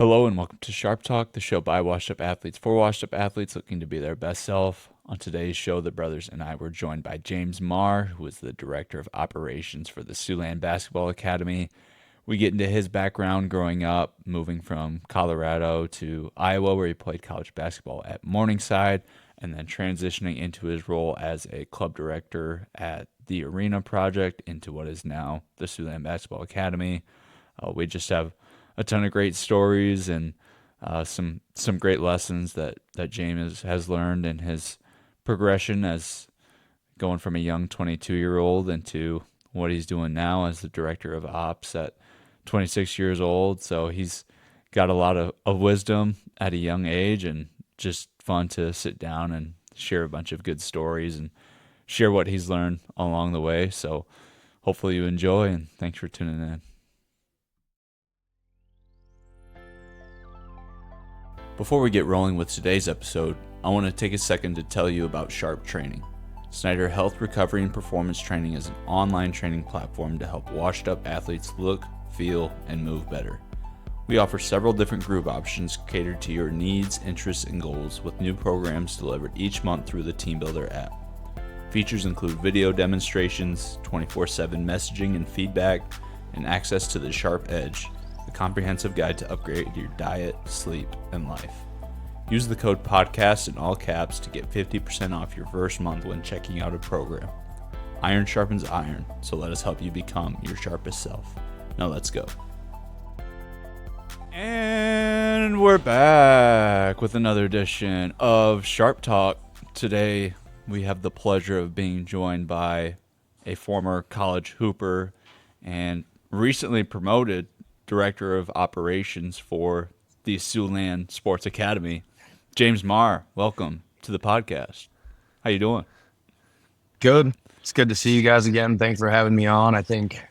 Hello and welcome to Sharp Talk, the show by washed up athletes for washed up athletes looking to be their best self. On today's show, the brothers and I were joined by James Maher, who is the director of operations for the Siouxland Basketball Academy. We get into his background growing up, moving from Colorado to Iowa, where he played college basketball at Morningside, and then transitioning into his role as a club director at the Arena Project into what is now the Siouxland Basketball Academy. We just have a ton of great stories and some great lessons that James has learned in his progression as going from a young 22-year-old into what he's doing now as the director of ops at 26 years old. So he's got a lot of wisdom at a young age, and just fun to sit down and share a bunch of good stories and share what he's learned along the way. So hopefully you enjoy, and thanks for tuning in. Before we get rolling with today's episode, I want to take a second to tell you about Sharp Training. Snyder Health Recovery and Performance Training is an online training platform to help washed up athletes look, feel, and move better. We offer several different group options catered to your needs, interests, and goals, with new programs delivered each month through the Team Builder app. Features include video demonstrations, 24/7 messaging and feedback, and access to the Sharp Edge, a comprehensive guide to upgrade your diet, sleep, and life. Use the code PODCAST in all caps to get 50% off your first month when checking out a program. Iron sharpens iron, so let us help you become your sharpest self. Now let's go. And we're back with another edition of Sharp Talk. Today we have the pleasure of being joined by a former college hooper and recently promoted director of operations for the Siouxland Sports Academy, James Maher. Welcome to the podcast. How you doing? Good. It's good to see you guys again. Thanks for having me on. I think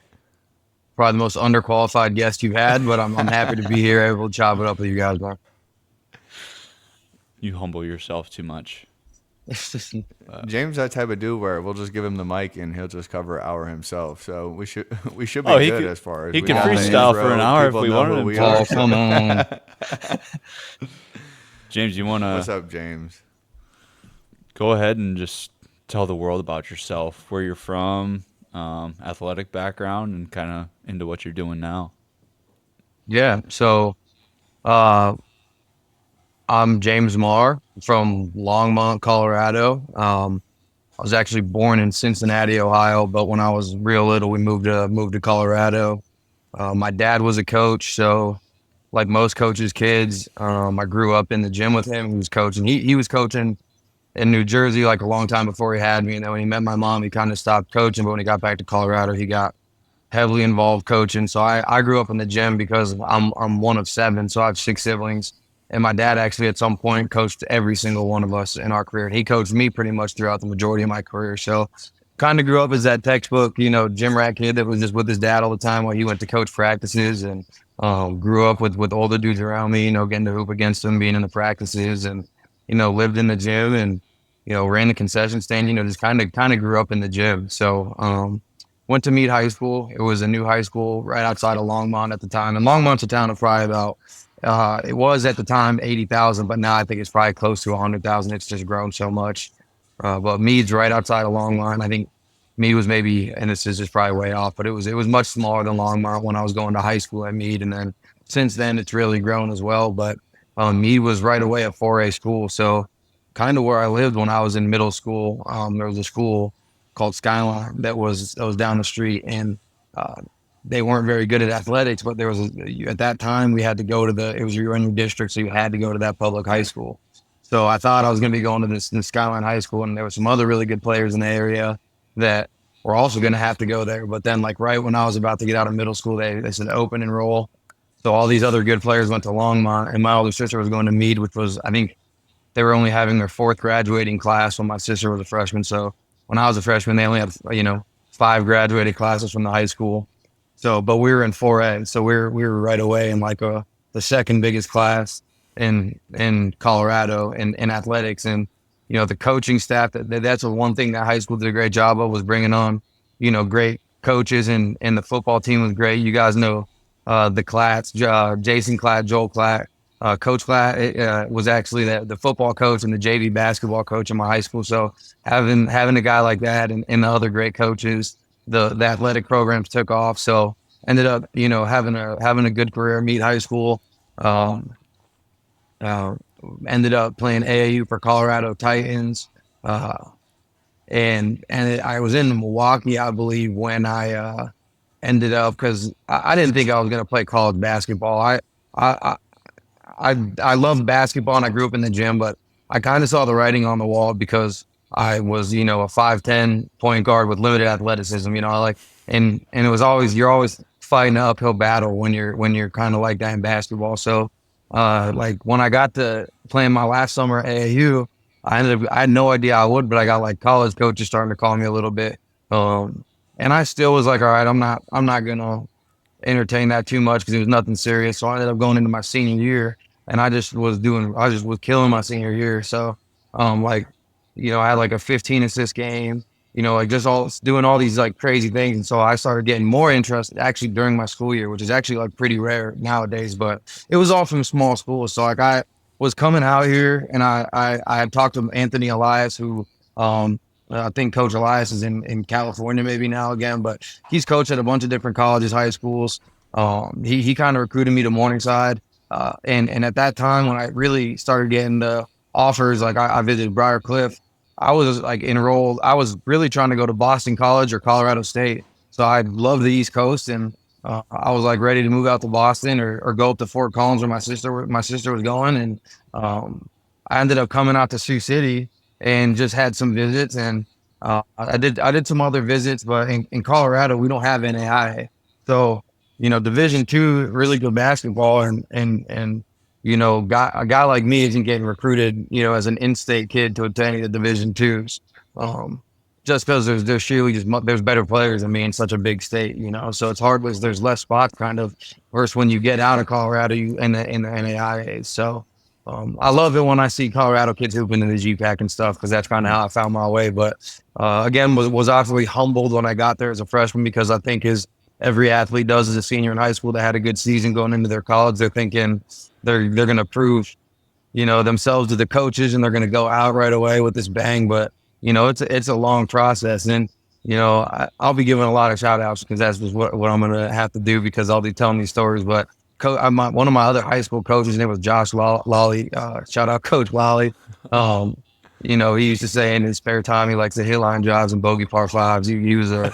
probably the most underqualified guest you've had, but I'm happy to be here, able to chop it up with you guys, man. You humble yourself too much. James, that type of dude where we'll just give him the mic and he'll just cover an hour himself. So we should be good as far as he we can know the freestyle intro, for an hour if people we know wanted who him we to. are. Oh, come on. James, you want What's to up, James? go ahead and just tell the world about yourself, where you're from, athletic background, and kind of into what you're doing now. Yeah. So I'm James Maher from Longmont, Colorado. I was actually born in Cincinnati, Ohio, but when I was real little, we moved to Colorado. My dad was a coach, so like most coaches' kids, I grew up in the gym with him. He was coaching. He was coaching in New Jersey like a long time before he had me. And then when he met my mom, he kind of stopped coaching. But when he got back to Colorado, he got heavily involved coaching. So I grew up in the gym because I'm one of seven, so I have six siblings. And my dad actually at some point coached every single one of us in our career. And he coached me pretty much throughout the majority of my career. So kind of grew up as that textbook, gym rat kid that was just with his dad all the time while he went to coach practices, and grew up with older dudes around me, getting to hoop against them, being in the practices, and, lived in the gym and, ran the concession stand, just kind of grew up in the gym. So, went to Meade High School. It was a new high school right outside of Longmont at the time. And Longmont's a town of probably about, it was at the time 80,000, but now I think it's probably close to 100,000. It's just grown so much. But Meade's right outside of Longmont. I think Meade was maybe, and this is just probably way off, but it was much smaller than Longmont when I was going to high school at Meade. And then since then, it's really grown as well. But Meade was right away a 4A school. So kind of where I lived when I was in middle school, there was a school called Skyline that was down the street, and they weren't very good at athletics, but at that time we had to go to it was your own district, so you had to go to that public high school. So I thought I was going to be going to this Skyline High School, and there were some other really good players in the area that were also going to have to go there. But then, like right when I was about to get out of middle school, they said open enroll. So all these other good players went to Longmont, and my older sister was going to Meade, which was, I think they were only having their fourth graduating class when my sister was a freshman. So when I was a freshman, they only had 5 graduated classes from the high school. So, but we were in 4A, so we were right away in like the second biggest class in Colorado in athletics. And the coaching staff, that's one thing that high school did a great job of, was bringing on great coaches, and the football team was great. You guys know the class, Jason Klatt, Joel Klatt, Coach Klatt was actually the football coach and the JV basketball coach in my high school. So having a guy like that and the other great coaches, the athletic programs took off. So ended up, having a good career, Meade High School. Um, uh, Ended up playing AAU for Colorado Titans. And I was in Milwaukee, I believe, when I ended up, because I didn't think I was going to play college basketball. I I loved basketball and I grew up in the gym, but I kind of saw the writing on the wall because I was, a 5'10" point guard with limited athleticism, and it was always, you're always fighting an uphill battle when you're kind of like that in basketball. So, like when I got to playing my last summer at AAU, I had no idea I would, but I got like college coaches starting to call me a little bit. And I still was like, all right, I'm not going to entertain that too much because it was nothing serious. So I ended up going into my senior year, and I just was killing my senior year. So, like, I had like a 15 assist game, like just all doing all these like crazy things. And so I started getting more interested actually during my school year, which is actually like pretty rare nowadays, but it was all from small schools. So like I was coming out here, and I had talked to Anthony Elias, who, I think Coach Elias is in California maybe now again, but he's coached at a bunch of different colleges, high schools. He kind of recruited me to Morningside. And at that time when I really started getting the offers, like I visited Briarcliff, I was like enrolled. I was really trying to go to Boston College or Colorado State. So I love the East Coast, and I was like ready to move out to Boston or go up to Fort Collins where my sister was going. And I ended up coming out to Sioux City and just had some visits, and I did some other visits, but in Colorado we don't have NAIA. So, Division II, really good basketball, and a guy like me isn't getting recruited, as an in-state kid to attend the Division IIs. Just because there's surely there's better players than me in such a big state, so it's hard because there's less spots kind of versus when you get out of Colorado in the NAIA. So I love it when I see Colorado kids hooping in the GPAC and stuff, because that's kind of how I found my way. But again, was absolutely humbled when I got there as a freshman, because I think as every athlete does as a senior in high school that had a good season going into their college, they're thinking they're going to prove, themselves to the coaches, and they're going to go out right away with this bang. But it's a long process, and I'll be giving a lot of shout outs because that's just what I'm going to have to do, because I'll be telling these stories. But one of my other high school coaches, his name was Josh Lolly. Shout out Coach Lolly. He used to say in his spare time he likes to hit line jobs and bogey par fives. He was a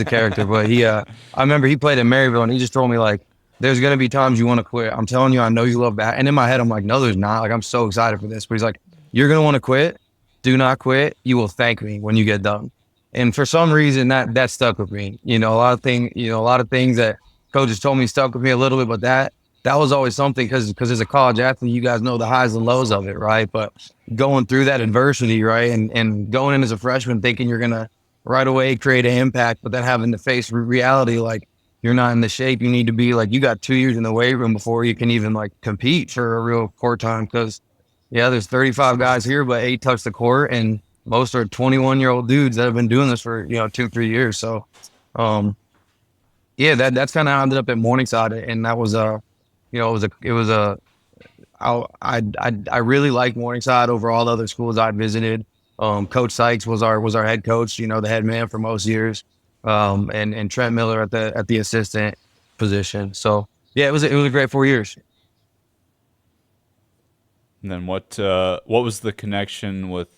character, but I remember he played in Maryville, and he just told me, like, there's gonna be times you want to quit. I'm telling you, I know you love that. And in my head, I'm like, no, there's not. Like, I'm so excited for this. But he's like, you're gonna want to quit. Do not quit. You will thank me when you get done. And for some reason, that stuck with me. A lot of things that coaches told me stuck with me a little bit, but that was always something, because as a college athlete, you guys know the highs and lows of it, right? But going through that adversity, right, and going in as a freshman thinking you're gonna right away create an impact, but then having to face reality, like you're not in the shape you need to be. Like, you got 2 years in the weight room before you can even like compete for a real court time, because there's 35 guys here, but 8 touch the court, and most are 21-year-old dudes that have been doing this for 2-3 years. So that's kind of how I ended up at Morningside, and that was I really like Morningside over all the other schools I visited. Coach Sykes was our head coach, the head man for most years. And Trent Miller at the assistant position. So it was a great 4 years. And then what was the connection with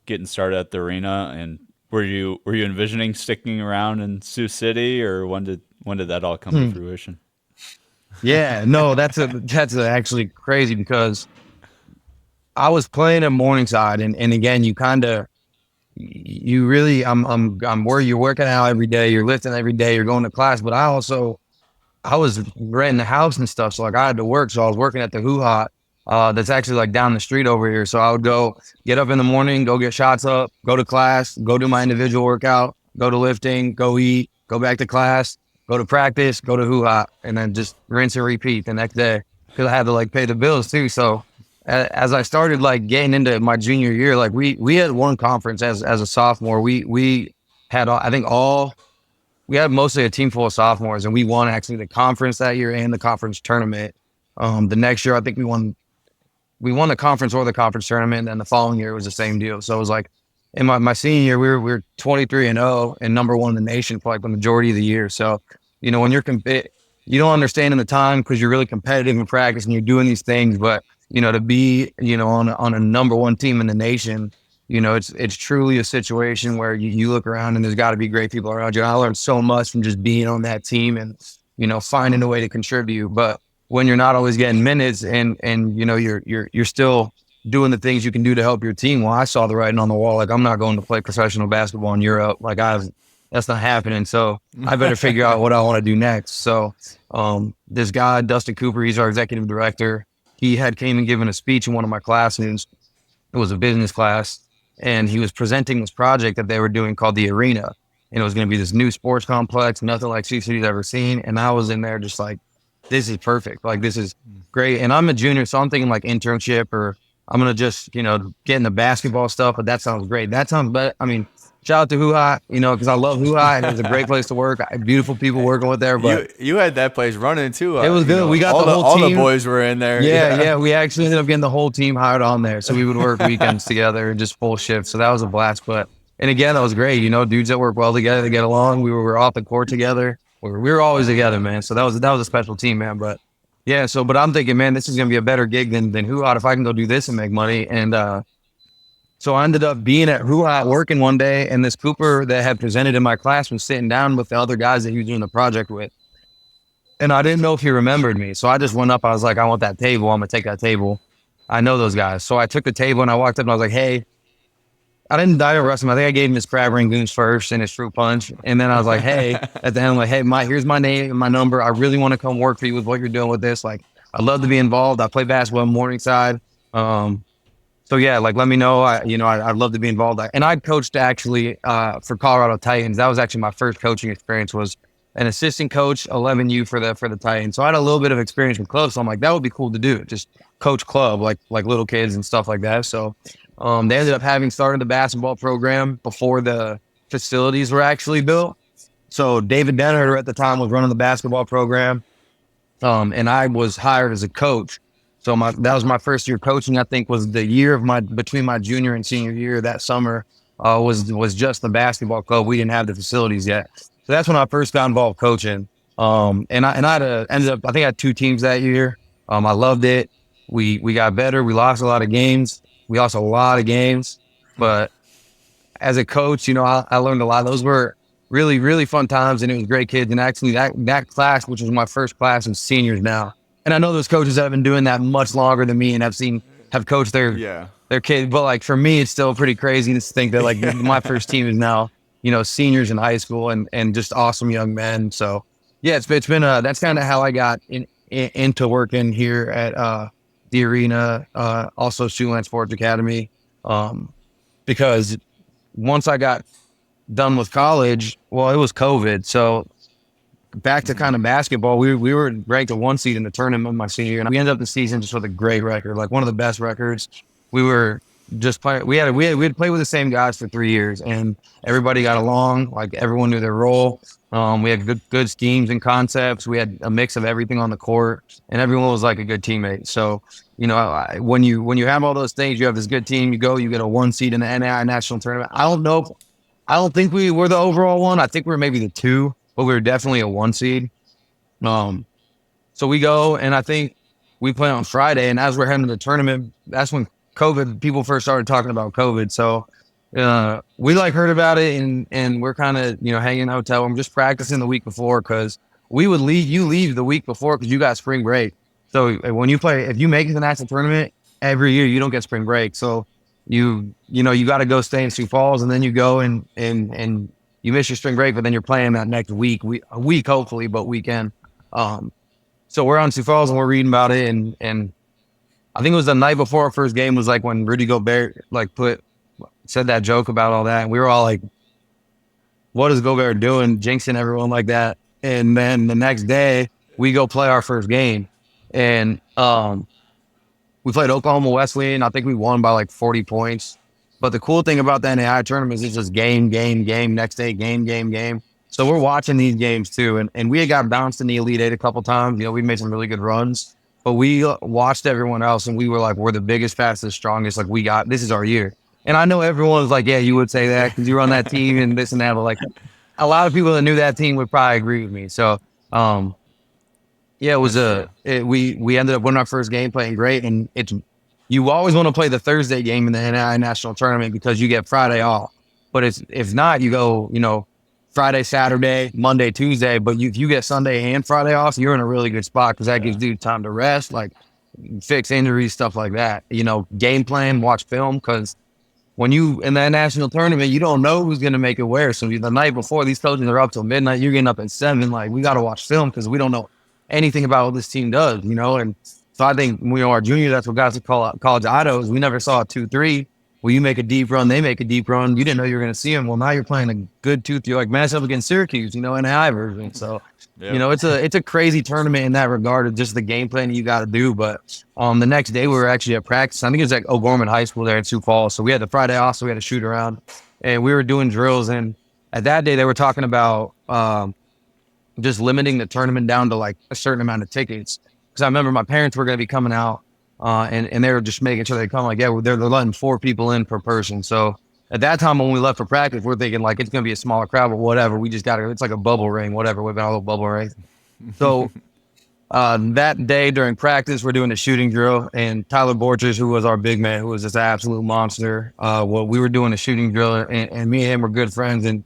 getting started at the arena? And were you envisioning sticking around in Sioux City, or when did that all come to fruition? Yeah, no, that's actually crazy, because I was playing at Morningside, and again, you really, I'm where you're working out every day, you're lifting every day, you're going to class, but I was renting a house and stuff, so like I had to work, so I was working at the Hoo Ha, that's actually like down the street over here. So I would go get up in the morning, go get shots up, go to class, go do my individual workout, go to lifting, go eat, go back to class, go to practice, go to Hoo Ha, and then just rinse and repeat the next day, because I had to like pay the bills too. So as I started like getting into my junior year, like we had one conference as a sophomore. We had, I think, all we had mostly a team full of sophomores, and we won actually the conference that year and the conference tournament. The next year, I think we won the conference or the conference tournament, and the following year it was the same deal. So it was like in my senior year, we were 23-0 and number one in the nation for like the majority of the year. So, when you're you don't understand in the time because you're really competitive in practice and you're doing these things, but to be, on a number one team in the nation, it's truly a situation where you look around and there's got to be great people around you. I learned so much from just being on that team and, finding a way to contribute. But when you're not always getting minutes and you're still doing the things you can do to help your team. Well, I saw the writing on the wall. Like, I'm not going to play professional basketball in Europe. Like, that's not happening. So I better figure out what I want to do next. So this guy, Dustin Cooper, he's our executive director. He came and given a speech in one of my classes. It was a business class. And he was presenting this project that they were doing called the Arena. And it was going to be this new sports complex, nothing like Sioux City's ever seen. And I was in there just like, this is perfect. Like, this is great. And I'm a junior, so I'm thinking like internship, or I'm going to just, get into basketball stuff. But that sounds great. That sounds better. I mean, shout out to Hoo-Ha, because I love Hoo-Ha, and it was a great place to work. Beautiful people working with there. But you had that place running too. It was good. We got the whole team. All the boys were in there. Yeah. We actually ended up getting the whole team hired on there. So we would work weekends together and just full shifts. So that was a blast. And again, that was great. Dudes that work well together, they get along. We were off the court together. We were always together, man. So that was a special team, man. But yeah, but I'm thinking, man, this is going to be a better gig than Hoo-Ha if I can go do this and make money. And so I ended up being at Hoo-Ha working one day, and this Cooper that had presented in my class was sitting down with the other guys that he was doing the project with. And I didn't know if he remembered me. So I just went up. I was like, I want that table. I'm going to take that table. I know those guys. So I took the table and I walked up and I was like, hey, I didn't arrest him. I think I gave him his crab rangoons first and his fruit punch. And then I was like, hey, at the end, I'm like, hey, here's my name and my number. I really want to come work for you with what you're doing with this. Like, I'd love to be involved. I play basketball in Morningside. So yeah, like, let me know. I'd love to be involved. And I coached actually for Colorado Titans. That was actually my first coaching experience, was an assistant coach, 11U for the Titans. So I had a little bit of experience with clubs. So I'm like, that would be cool to do. Just coach club, like little kids and stuff like that. So they ended up having started the basketball program before the facilities were actually built. So David Denner at the time was running the basketball program. And I was hired as a coach. So that was my first year coaching. I think was the year of between my junior and senior year. That summer was just the basketball club. We didn't have the facilities yet. So that's when I first got involved coaching. And I ended up, I think I had 2 teams that year. I loved it. We got better. We lost a lot of games. But as a coach, I learned a lot. Those were really, really fun times, and it was great kids. And actually that class, which was my first class, is seniors now. And I know those coaches that have been doing that much longer than me and have coached their kids. But like, for me, it's still pretty crazy to think that like my first team is now, seniors in high school and just awesome young men. So yeah, it's been that's kind of how I got into working here at the Arena, also Siouxland Sports Academy. Because once I got done with college, well, it was COVID. So back to kind of basketball, we were ranked a 1 seed in the tournament my senior year, and we ended up the season just with a great record, like one of the best records. We were just playing. We had played with the same guys for 3 years, and everybody got along. Like, everyone knew their role. We had good schemes and concepts. We had a mix of everything on the court, and everyone was like a good teammate. So, when you have all those things, you have this good team. You get a 1 seed in the NAI national tournament. I don't think we were the overall one. I think we were maybe the 2. But we were definitely a 1 seed. So we go, and I think we play on Friday. And as we're heading to the tournament, that's when people first started talking about COVID. So we heard about it, and we're kind of, hanging in a hotel. I'm just practicing the week before, because you leave the week before because you got spring break. So when you play, if you make it to the national tournament every year, you don't get spring break. So you got to go stay in Sioux Falls, and then you go and you miss your spring break, but then you're playing that next week, a week hopefully, but weekend. So we're on Sioux Falls and we're reading about it, and I think it was the night before our first game was like when Rudy Gobert said that joke about all that, and we were all like, "What is Gobert doing, jinxing everyone like that?" And then the next day we go play our first game, and we played Oklahoma Wesleyan. I think we won by like 40 points. But the cool thing about the NAI tournament is it's just game, next day, game. So we're watching these games too. And we had got bounced in the Elite Eight a couple times. We made some really good runs, but we watched everyone else and we were like, we're the biggest, fastest, strongest. Like this is our year. And I know everyone's like, yeah, you would say that because you're on that team and this and that. But like a lot of people that knew that team would probably agree with me. So, yeah, it was we ended up winning our first game, playing great, and you always want to play the Thursday game in the NAI national tournament because you get Friday off. But if not, you go Friday, Saturday, Monday, Tuesday. But if you get Sunday and Friday off, you're in a really good spot because that gives dude time to rest, like fix injuries, stuff like that. Game plan, watch film because when you in that national tournament, you don't know who's going to make it where. So the night before, these coaches are up till midnight. You're getting up at 7. Like, we got to watch film because we don't know anything about what this team does, And so I think when we were our junior, that's what guys would call college idols. We never saw a 2-3. Well, you make a deep run, they make a deep run. You didn't know you were going to see them. Well, now you're playing a good tooth. You're like match up against Syracuse, NAI version. So, it's a crazy tournament in that regard of just the game plan you got to do. But the next day we were actually at practice. I think it was like O'Gorman High School there in Sioux Falls. So we had the Friday off, so we had to shoot around. And we were doing drills. And at that day, they were talking about just limiting the tournament down to like a certain amount of tickets. Because I remember my parents were going to be coming out. And they were just making sure they come like, yeah, they're letting 4 people in per person. So at that time when we left for practice, we're thinking like it's going to be a smaller crowd, but whatever. We just it's like a bubble ring, whatever. We've been a little bubble ring. So that day during practice, we're doing a shooting drill, and Tyler Borchers, who was our big man, who was this absolute monster. We were doing a shooting drill, and me and him were good friends, and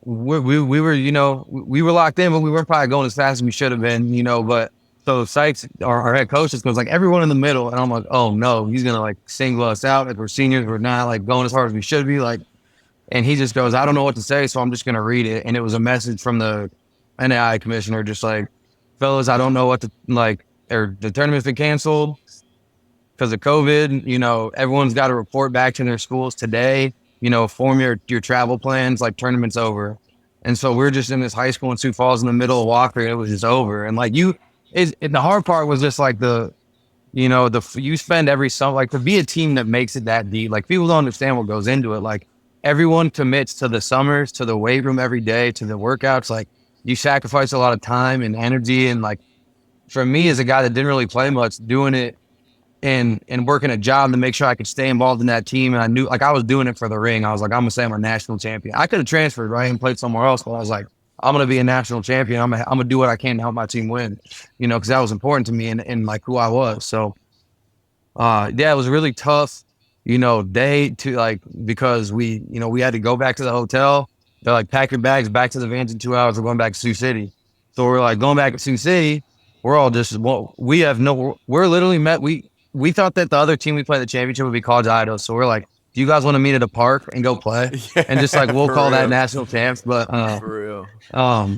we were, we were locked in, but we weren't probably going as fast as we should have been, but. So Sykes, our head coach, just goes like everyone in the middle, and I'm like, oh no, he's gonna like single us out. Like we're seniors, we're not like going as hard as we should be. Like, and he just goes, I don't know what to say, so I'm just gonna read it. And it was a message from the NAI commissioner, just like, fellas, I don't know what to like, or the tournament's been canceled because of COVID. Everyone's got to report back to their schools today. Form your travel plans. Like tournament's over, and so we're just in this high school in Sioux Falls in the middle of Walker, and it was just over. And like the hard part was just like you spend every summer, like to be a team that makes it that deep, like people don't understand what goes into it. Like everyone commits to the summers, to the weight room every day, to the workouts. Like you sacrifice a lot of time and energy. And like for me as a guy that didn't really play much, doing it and working a job to make sure I could stay involved in that team. And I knew like I was doing it for the ring. I was like, I'm gonna say I'm a national champion. I could have transferred, right, and played somewhere else, but I was like, I'm going to be a national champion. I'm going to do what I can to help my team win, because that was important to me and like who I was. So, it was really tough, day to like, because we had to go back to the hotel. They're like, pack your bags back to the vans in 2 hours. We're going back to Sioux City. So we're like going back to Sioux City. We're all just, we're literally met. We thought that the other team we played the championship would be College Idaho. So we're like, do you guys want to meet at a park and go play? Yeah, and just like, we'll call that national champs. But, for real.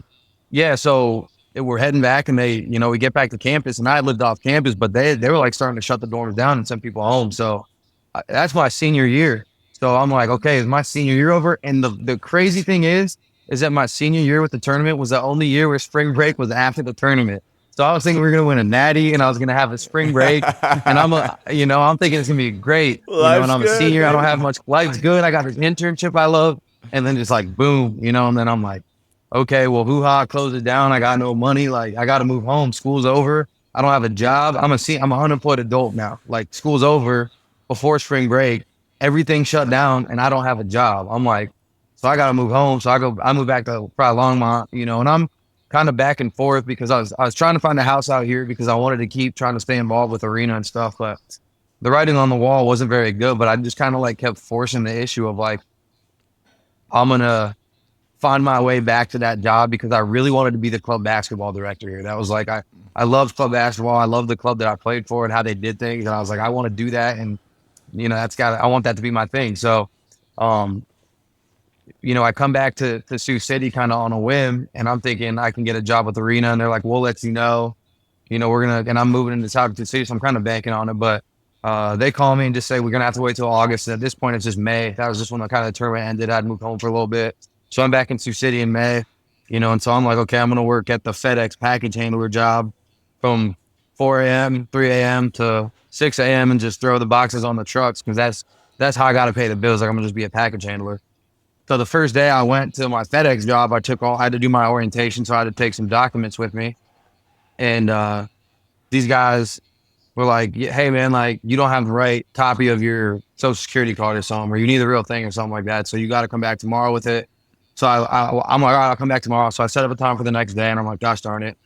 So we're heading back and we get back to campus, and I lived off campus, but they were like starting to shut the dorms down and send people home. So that's my senior year. So I'm like, okay, is my senior year over? And the crazy thing is that my senior year with the tournament was the only year where spring break was after the tournament. So I was thinking we were going to win a natty and I was going to have a spring break, and I'm thinking it's going to be great. And I'm a senior. Baby. I don't have much. Life's good. I got this internship I love. And then just like, boom, and then I'm like, okay, well, hoo-ha, close it down. I got no money. Like I got to move home. School's over. I don't have a job. I'm an unemployed adult now. Like school's over before spring break. Everything shut down and I don't have a job. I'm like, so I got to move home. So I moved back to probably Longmont, and I'm kind of back and forth because I was trying to find a house out here because I wanted to keep trying to stay involved with arena and stuff, but the writing on the wall wasn't very good. But I just kind of like kept forcing the issue of like, I'm going to find my way back to that job because I really wanted to be the club basketball director here. That was like, I loved club basketball. I loved the club that I played for and how they did things. And I was like, I want to do that. And, I want that to be my thing. So, I come back to Sioux City kind of on a whim, and I'm thinking I can get a job with Arena, and they're like, we'll let you know, and I'm moving into South City, so I'm kind of banking on it. But they call me and just say, we're going to have to wait till August. And at this point, it's just May. That was just when the kind of tournament ended. I'd moved home for a little bit. So I'm back in Sioux City in May, and so I'm like, okay, I'm going to work at the FedEx package handler job from 4 a.m., 3 a.m. to 6 a.m. and just throw the boxes on the trucks because that's how I got to pay the bills. Like I'm going to just be a package handler. So the first day I went to my FedEx job, I had to do my orientation. So I had to take some documents with me. And these guys were like, hey man, like you don't have the right copy of your social security card or something, or you need the real thing or something like that. So you got to come back tomorrow with it. So I'm like, all right, I'll come back tomorrow. So I set up a time for the next day and I'm like, gosh darn it.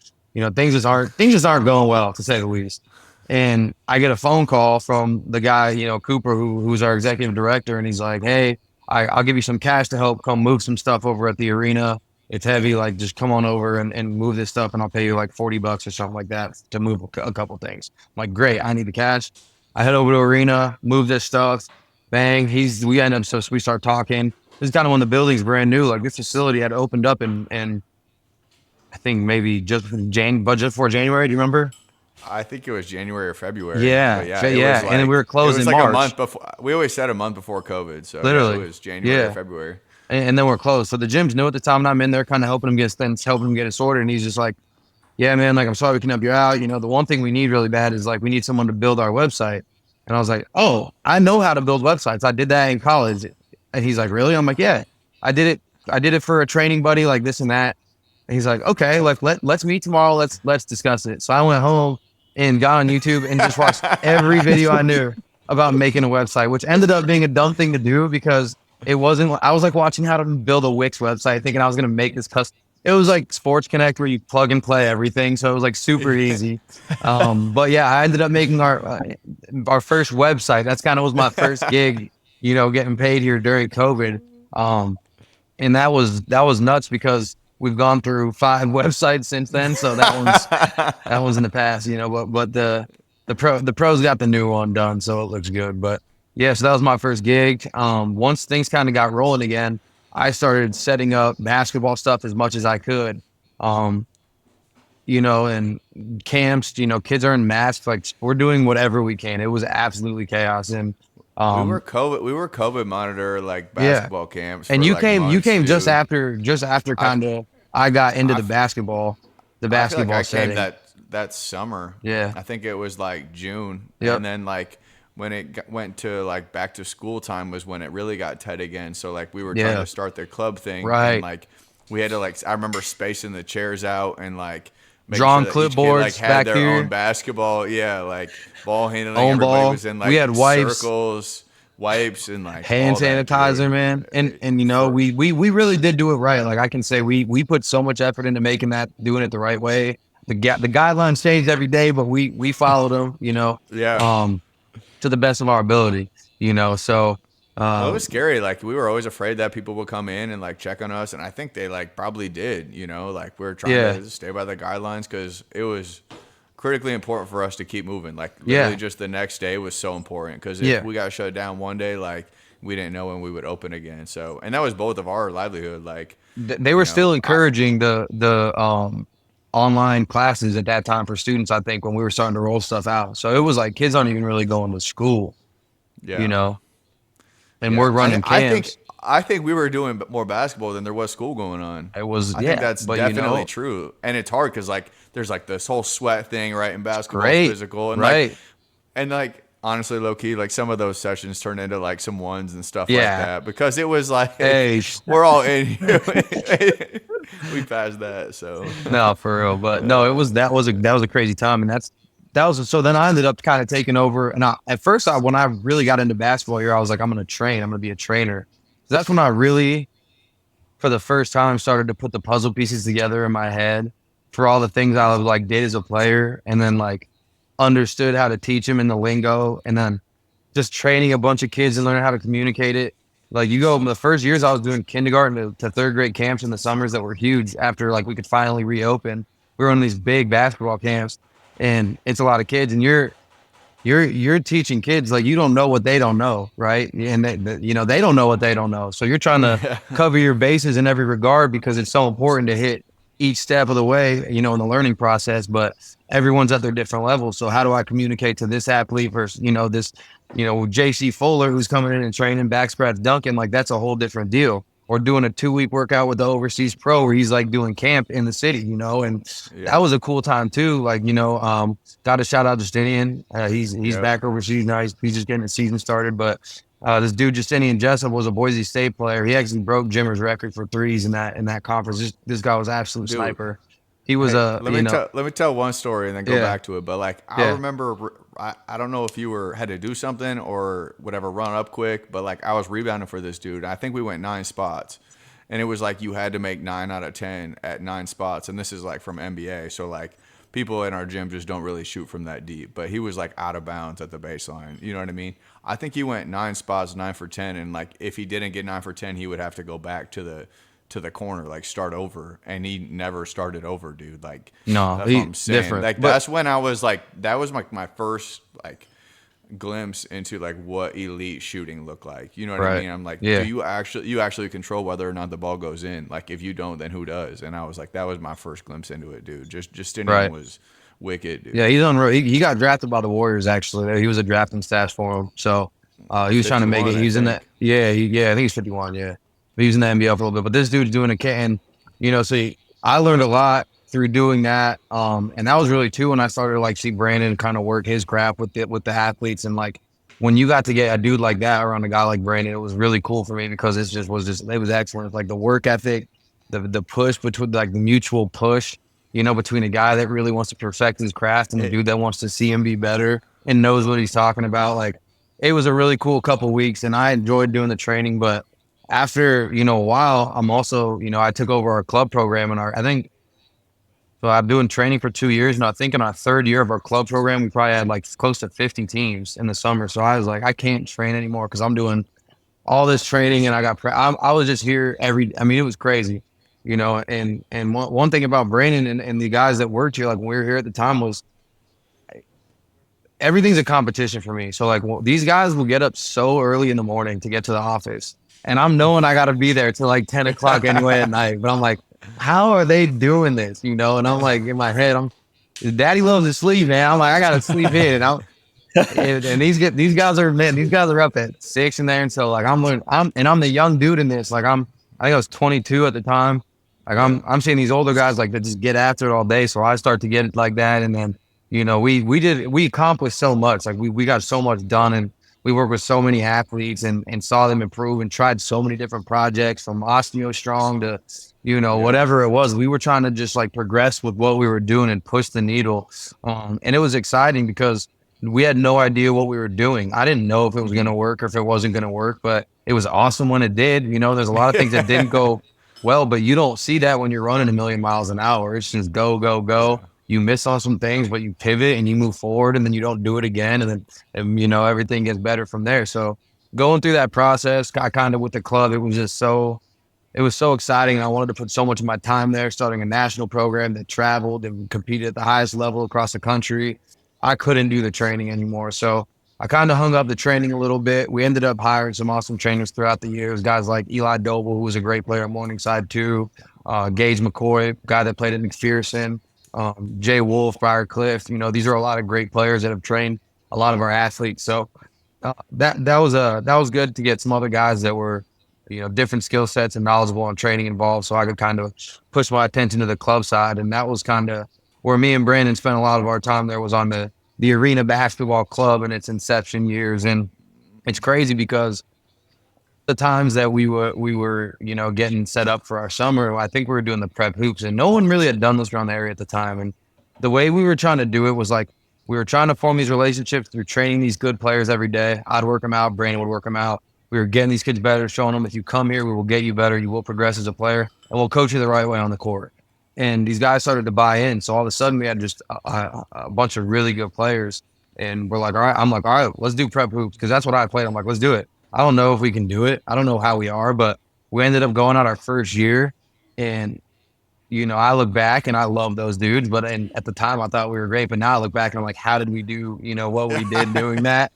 Things just aren't going well, to say the least. And I get a phone call from the guy, Cooper, who's our executive director. And he's like, hey, I'll give you some cash to help come move some stuff over at the arena. It's heavy. Like, just come on over and move this stuff. And I'll pay you like $40 or something like that to move a couple things. I'm like, great. I need the cash. I head over to arena, move this stuff. Bang. We end up, so we start talking. This is kind of when the building's brand new. Like, this facility had opened up and I think maybe just before January. Do you remember? I think it was January or February. Yeah. Yeah. Like, and then we were closed in like March. A month before. We always said a month before COVID. So literally, it was January or February. And then we're closed. So the gym's new at the time, and I'm in there kind of helping him get it sorted. And he's just like, yeah, man, like, I'm sorry we can help you out. The one thing we need really bad is like, we need someone to build our website. And I was like, oh, I know how to build websites. I did that in college. And he's like, really? I'm like, yeah, I did it. I did it for a training buddy, like this and that. And he's like, okay, like let's meet tomorrow. Let's discuss it. So I went home and got on YouTube and just watched every video I knew about making a website, which ended up being a dumb thing to do because I was like watching how to build a Wix website, thinking I was going to make this custom. It was like Sports Connect where you plug and play everything. So it was like super easy. But yeah, I ended up making our first website. That's kind of was my first gig, getting paid here during COVID. And that was nuts because we've gone through 5 websites since then. So that one's in the past, but the pros got the new one done. So it looks good. But yeah, so that was my first gig. Once things kind of got rolling again, I started setting up basketball stuff as much as I could. And camps, kids are in masks, like we're doing whatever we can. It was absolutely chaos. And we were COVID monitor like basketball camps. And you came dude. just after kind of I got into the basketball I setting. Came that summer. Yeah. I think it was like June. Yep. And then like when it went to like back to school time was when it really got tight again. So like we were trying to start the club thing. Right. And like we had to I remember spacing the chairs out and like drawing sure clipboards kid, had back their here. Own basketball. Yeah. Like ball handling. Own Everybody ball. was in like we had wipes. circles. Wipes and like hand sanitizer, man. And we really did do it right. Like I can say we put so much effort into doing it the right way. The guidelines changed every day, but we followed them, to the best of our ability, so well, it was scary. Like we were always afraid that people would come in and like check on us. And I think they like probably did, like we were trying to stay by the guidelines because it was critically important for us to keep moving. Like literally just the next day was so important because if we got shut down one day, like we didn't know when we would open again. So, and that was both of our livelihood. Like they were still encouraging the online classes at that time for students, I think, when we were starting to roll stuff out. So it was like kids aren't even really going to school, and we're running camps. I think we were doing more basketball than there was school going on. It was, I think that's definitely true. And it's hard because like there's like this whole sweat thing, right? In basketball, physical, and like honestly, low key, like some of those sessions turned into like some ones and stuff like that because it was like, hey, we're all in here. We passed that, so no, for real. But no, that was a crazy time, and so then I ended up kind of taking over. And at first, when I really got into basketball here, I was like, I'm going to train. I'm going to be a trainer. So that's when I really, for the first time, started to put the puzzle pieces together in my head for all the things I like did as a player, and then like understood how to teach them in the lingo, and then just training a bunch of kids and learning how to communicate it. Like the first years I was doing kindergarten to 3rd grade camps in the summers that were huge after like we could finally reopen. We were on these big basketball camps, and it's a lot of kids, and you're teaching kids like you don't know what they don't know, right? And they don't know what they don't know. So you're trying to cover your bases in every regard because it's so important to hit each step of the way, in the learning process. But everyone's at their different levels. So how do I communicate to this athlete versus this JC Fuller who's coming in and training back spreads dunking? Like that's a whole different deal. Or doing a 2-week workout with the overseas pro where he's like doing camp in the city, and that was a cool time too. Like, got to shout out Justinian. He's back overseas now. He's just getting the season started. But This dude, Justinian Jessup, was a Boise State player. He actually broke Jimmer's record for threes in that conference. This guy was an absolute Dude, sniper. He was hey, a, let me tell one story and then go yeah, back to it. But like I yeah. remember, I don't know if you had to do something or whatever, run up quick. But like I was rebounding for this dude. I think we went 9 spots, and it was like you had to make 9 out of 10 at 9 spots. And this is like from NBA, so like people in our gym just don't really shoot from that deep. But he was like out of bounds at the baseline. You know what I mean? I think he went 9 spots, 9 for 10, and like if he didn't get 9 for 10, he would have to go back to the corner, like start over, and he never started over, dude. Like No, that's what he I'm saying. different. Like But that's when I was like, that was like my first like glimpse into like what elite shooting looked like. You know what I right, mean? I'm like, yeah, do you actually control whether or not the ball goes in? Like if you don't, then who does? And I was like, that was my first glimpse into it, dude. Justinian right. was wicked, dude. Yeah, he's unreal. He got drafted by the Warriors actually. He was a drafting stash for him. So he was trying to make it. 51, He I was in that. think. Yeah, yeah. I think he's 51. Yeah, but he was in the NBA for a little bit. But this dude's doing a and so I learned a lot through doing that. And that was really too when I started to like see Brandon kind of work his craft with the athletes, and like when you got to get a dude like that around a guy like Brandon, it was really cool for me because it was excellent. Like the work ethic, the push between like the mutual push, between a guy that really wants to perfect his craft and the It, dude that wants to see him be better and knows what he's talking about. Like it was a really cool couple weeks and I enjoyed doing the training. But after, a while, I'm also, I took over our club program and so I'm doing training for 2 years. And I think in our third year of our club program, we probably had like close to 50 teams in the summer. So I was like, I can't train anymore because I'm doing all this training and I was just here it was crazy, and one thing about Brandon and the guys that worked here, like when we were here at the time, was everything's a competition for me. So like these guys will get up so early in the morning to get to the office and I'm knowing I got to be there till like 10 o'clock anyway at night, but I'm like, how are they doing this? And I'm like in my head, daddy loves to sleep, man. I'm like, I got to sleep in and these guys are up at 6 in there, and so like I'm the young dude in this. Like I think I was 22 at the time. Like yeah. I'm seeing these older guys like that just get after it all day. So I start to get it like that, and then we accomplished so much. Like we got so much done, and we worked with so many athletes and saw them improve and tried so many different projects from osteo strong to Yeah. whatever it was. We were trying to just like progress with what we were doing and push the needle, and it was exciting because we had no idea what we were doing. I didn't know if it was going to work or if it wasn't going to work, but it was awesome when it did. There's a lot of things that didn't go well, but you don't see that when you're running a million miles an hour. It's just go, go, Yeah. go. You miss on some things, but you pivot and you move forward and then you don't do it again. Everything gets better from there. So going through that process, I kind of with the club, it was so exciting. I wanted to put so much of my time there, starting a national program that traveled and competed at the highest level across the country. I couldn't do the training anymore. So I kind of hung up the training a little bit. We ended up hiring some awesome trainers throughout the years, guys like Eli Doble, who was a great player at Morningside too, Gage McCoy, guy that played at McPherson, Jay Wolf, Briar Cliff. These are a lot of great players that have trained a lot of our athletes. So that was good to get some other guys that were different skill sets and knowledgeable on training involved, so I could kind of push my attention to the club side. And that was kind of where me and Brandon spent a lot of our time. There was on the Arena Basketball Club in its inception years, and it's crazy because the times that we were getting set up for our summer, I think we were doing the prep hoops, and no one really had done this around the area at the time. And the way we were trying to do it was like we were trying to form these relationships through training these good players every day. I'd work them out, Brandon would work them out. We were getting these kids better, showing them if you come here, we will get you better. You will progress as a player, and we'll coach you the right way on the court. And these guys started to buy in. So all of a sudden, we had just a bunch of really good players. And we're like, all right. I'm like, all right, let's do prep hoops because that's what I played. I'm like, let's do it. I don't know if we can do it. I don't know how we are, but we ended up going out our first year. And I look back and I love those dudes, but at the time I thought we were great. But now I look back and I'm like, how did we do, what we did doing that?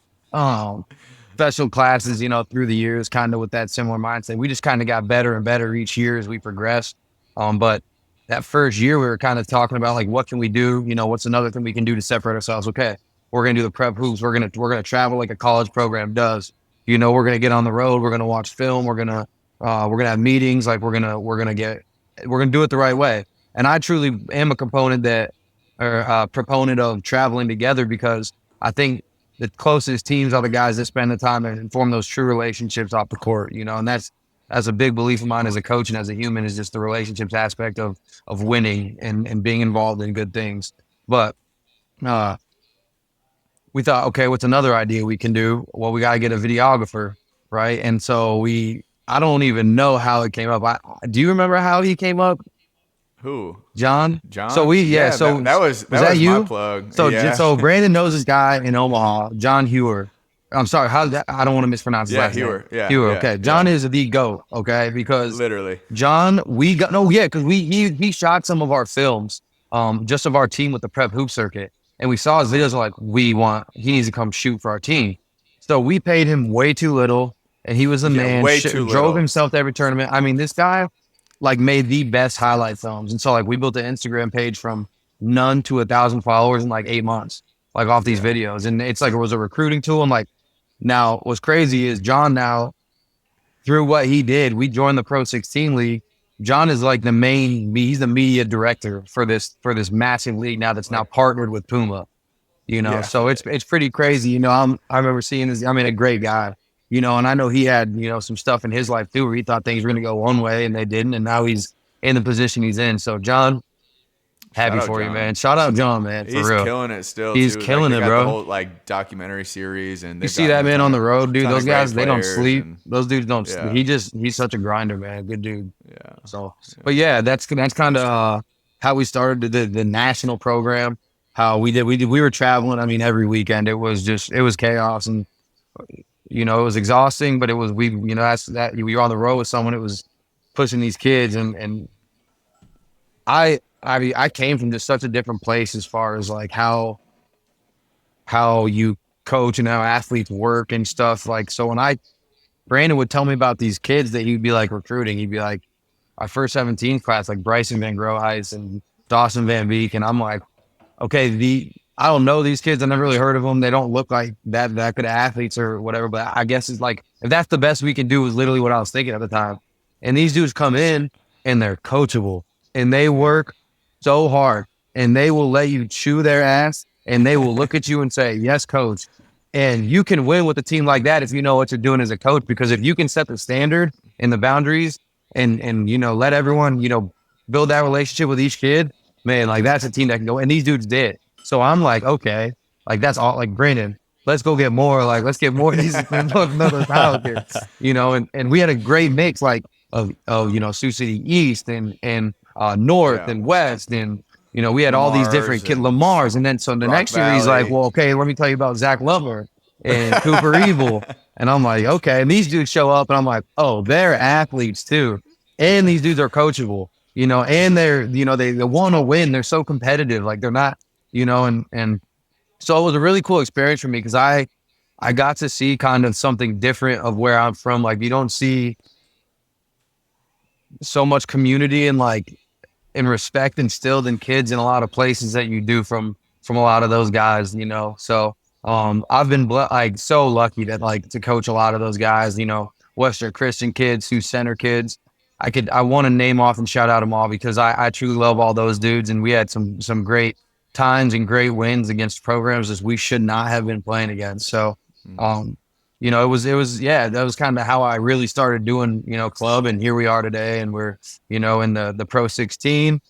Special classes, through the years, kind of with that similar mindset. We just kind of got better and better each year as we progressed. But that first year we were kind of talking about like, what can we do? What's another thing we can do to separate ourselves? Okay, we're going to do the prep hoops. We're going to travel like a college program does. We're going to get on the road. We're going to watch film. We're going to have meetings. Like we're going to do it the right way. And I truly am a proponent of traveling together because I think the closest teams are the guys that spend the time and form those true relationships off the court, and that's a big belief of mine as a coach and as a human, is just the relationships aspect of winning and being involved in good things. But we thought, okay, what's another idea we can do? Well, we got to get a videographer, right? And so I don't even know how it came up. Do you remember how he came up, Who? John? John? Yeah. Yeah, So that was that my you? plug. So Yeah. so Brandon knows this guy in Omaha, John Hewer. I'm sorry, I don't want to mispronounce his Yeah, last Hewer. name. Yeah, Hewer. yeah, Okay, yeah. John is the GOAT. Okay, because Literally. John, because he shot some of our films, just of our team with the prep hoop circuit, and we saw his videos like he needs to come shoot for our team. So we paid him way too little, and he was the man. Way too drove little. himself to every tournament. I mean, this guy like made the best highlight films, and so like we built an Instagram page from none to 1,000 followers in like 8 months, like off these videos, and it's like it was a recruiting tool. And like now, what's crazy is John now, through what he did, we joined the Pro 16 league. John is like he's the media director for this massive league now that's now partnered with Puma, Yeah. so it's pretty crazy. I remember seeing this, a great guy, and I know he had, some stuff in his life too, where he thought things were going to go one way and they didn't. And now he's in the position he's in. So John, happy for you, man. Shout out John, man. For He's real. killing it still. He's too. killing they it, got bro. The whole like documentary series, and You see that man on the road, dude. Those guys, they don't sleep. Those dudes don't sleep. He's such a grinder, man. Good dude. Yeah. So, but yeah, that's kind of how we started the national program. How we were traveling. I mean, every weekend it was chaos, and it was exhausting. But it was we were on the road with someone. It was pushing these kids, and I came from just such a different place as far as like how you coach and how athletes work and stuff. Like, so when Brandon would tell me about these kids that he'd be like recruiting, he'd be like, our first 17 class, like Bryson Van Groheis and Dawson Van Beek. And I'm like, okay, I don't know these kids. I never really heard of them. They don't look like that good athletes or whatever. But I guess it's like, if that's the best we can do, is literally what I was thinking at the time. And these dudes come in and they're coachable and they work so hard and they will let you chew their ass and they will look at you and say, yes, coach. And you can win with a team like that if you know what you're doing as a coach, because if you can set the standard and the boundaries and let everyone, build that relationship with each kid, man, like that's a team that can go. And these dudes did. So I'm like, okay, like that's all, like Brandon, let's go get more. Like, let's get more of these another out here, and we had a great mix like of Sioux City East and North and West, and we had all these different Lamar's, and then so the next year he's like, well, okay, let me tell you about Zach Lover and Cooper Evil, and I'm like, okay, and these dudes show up, and I'm like, oh, they're athletes too, and these dudes are coachable, and they're they want to win, they're so competitive, like they're not, and so it was a really cool experience for me because I got to see kind of something different of where I'm from. Like you don't see so much community and like in respect instilled in kids in a lot of places that you do from a lot of those guys, so I've been like so lucky that like to coach a lot of those guys, Western Christian kids, Sioux Center kids. I want to name off and shout out them all because I truly love all those dudes, and we had some great times and great wins against programs as we should not have been playing against. So it was kind of how I really started doing, club, and here we are today, and we're, in the Pro 16.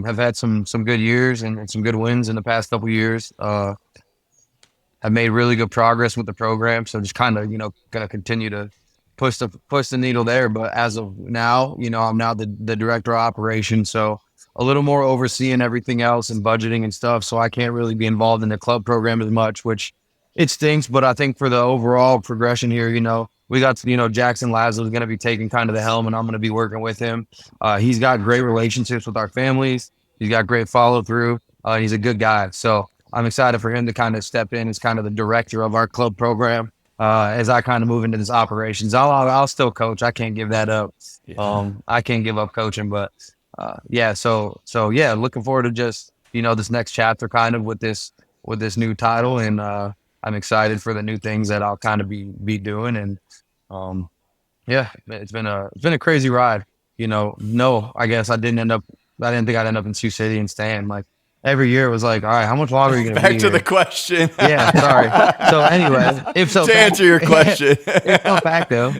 Have had some good years and some good wins in the past couple of years. Have made really good progress with the program. So just kind of, going to continue to push the needle there. But as of now, I'm now the director of operations. So a little more overseeing everything else and budgeting and stuff. So I can't really be involved in the club program as much, which it stinks. But I think for the overall progression here, we got, Jackson Laszlo is going to be taking kind of the helm, and I'm going to be working with him. He's got great relationships with our families. He's got great follow through. He's a good guy. So I'm excited for him to kind of step in as kind of the director of our club program as I kind of move into this operations. I'll still coach. I can't give that up. Yeah. I can't give up coaching, but So looking forward to just, this next chapter kind of with this new title. And I'm excited for the new things that I'll kind of be doing. And it's been a crazy ride. No, I guess I didn't think I'd end up in Sioux City and staying. Like every year it was like, all right, how much longer are you going to be Back to here? the question. Yeah, sorry. So anyway, if so, To answer your question. if so fact though.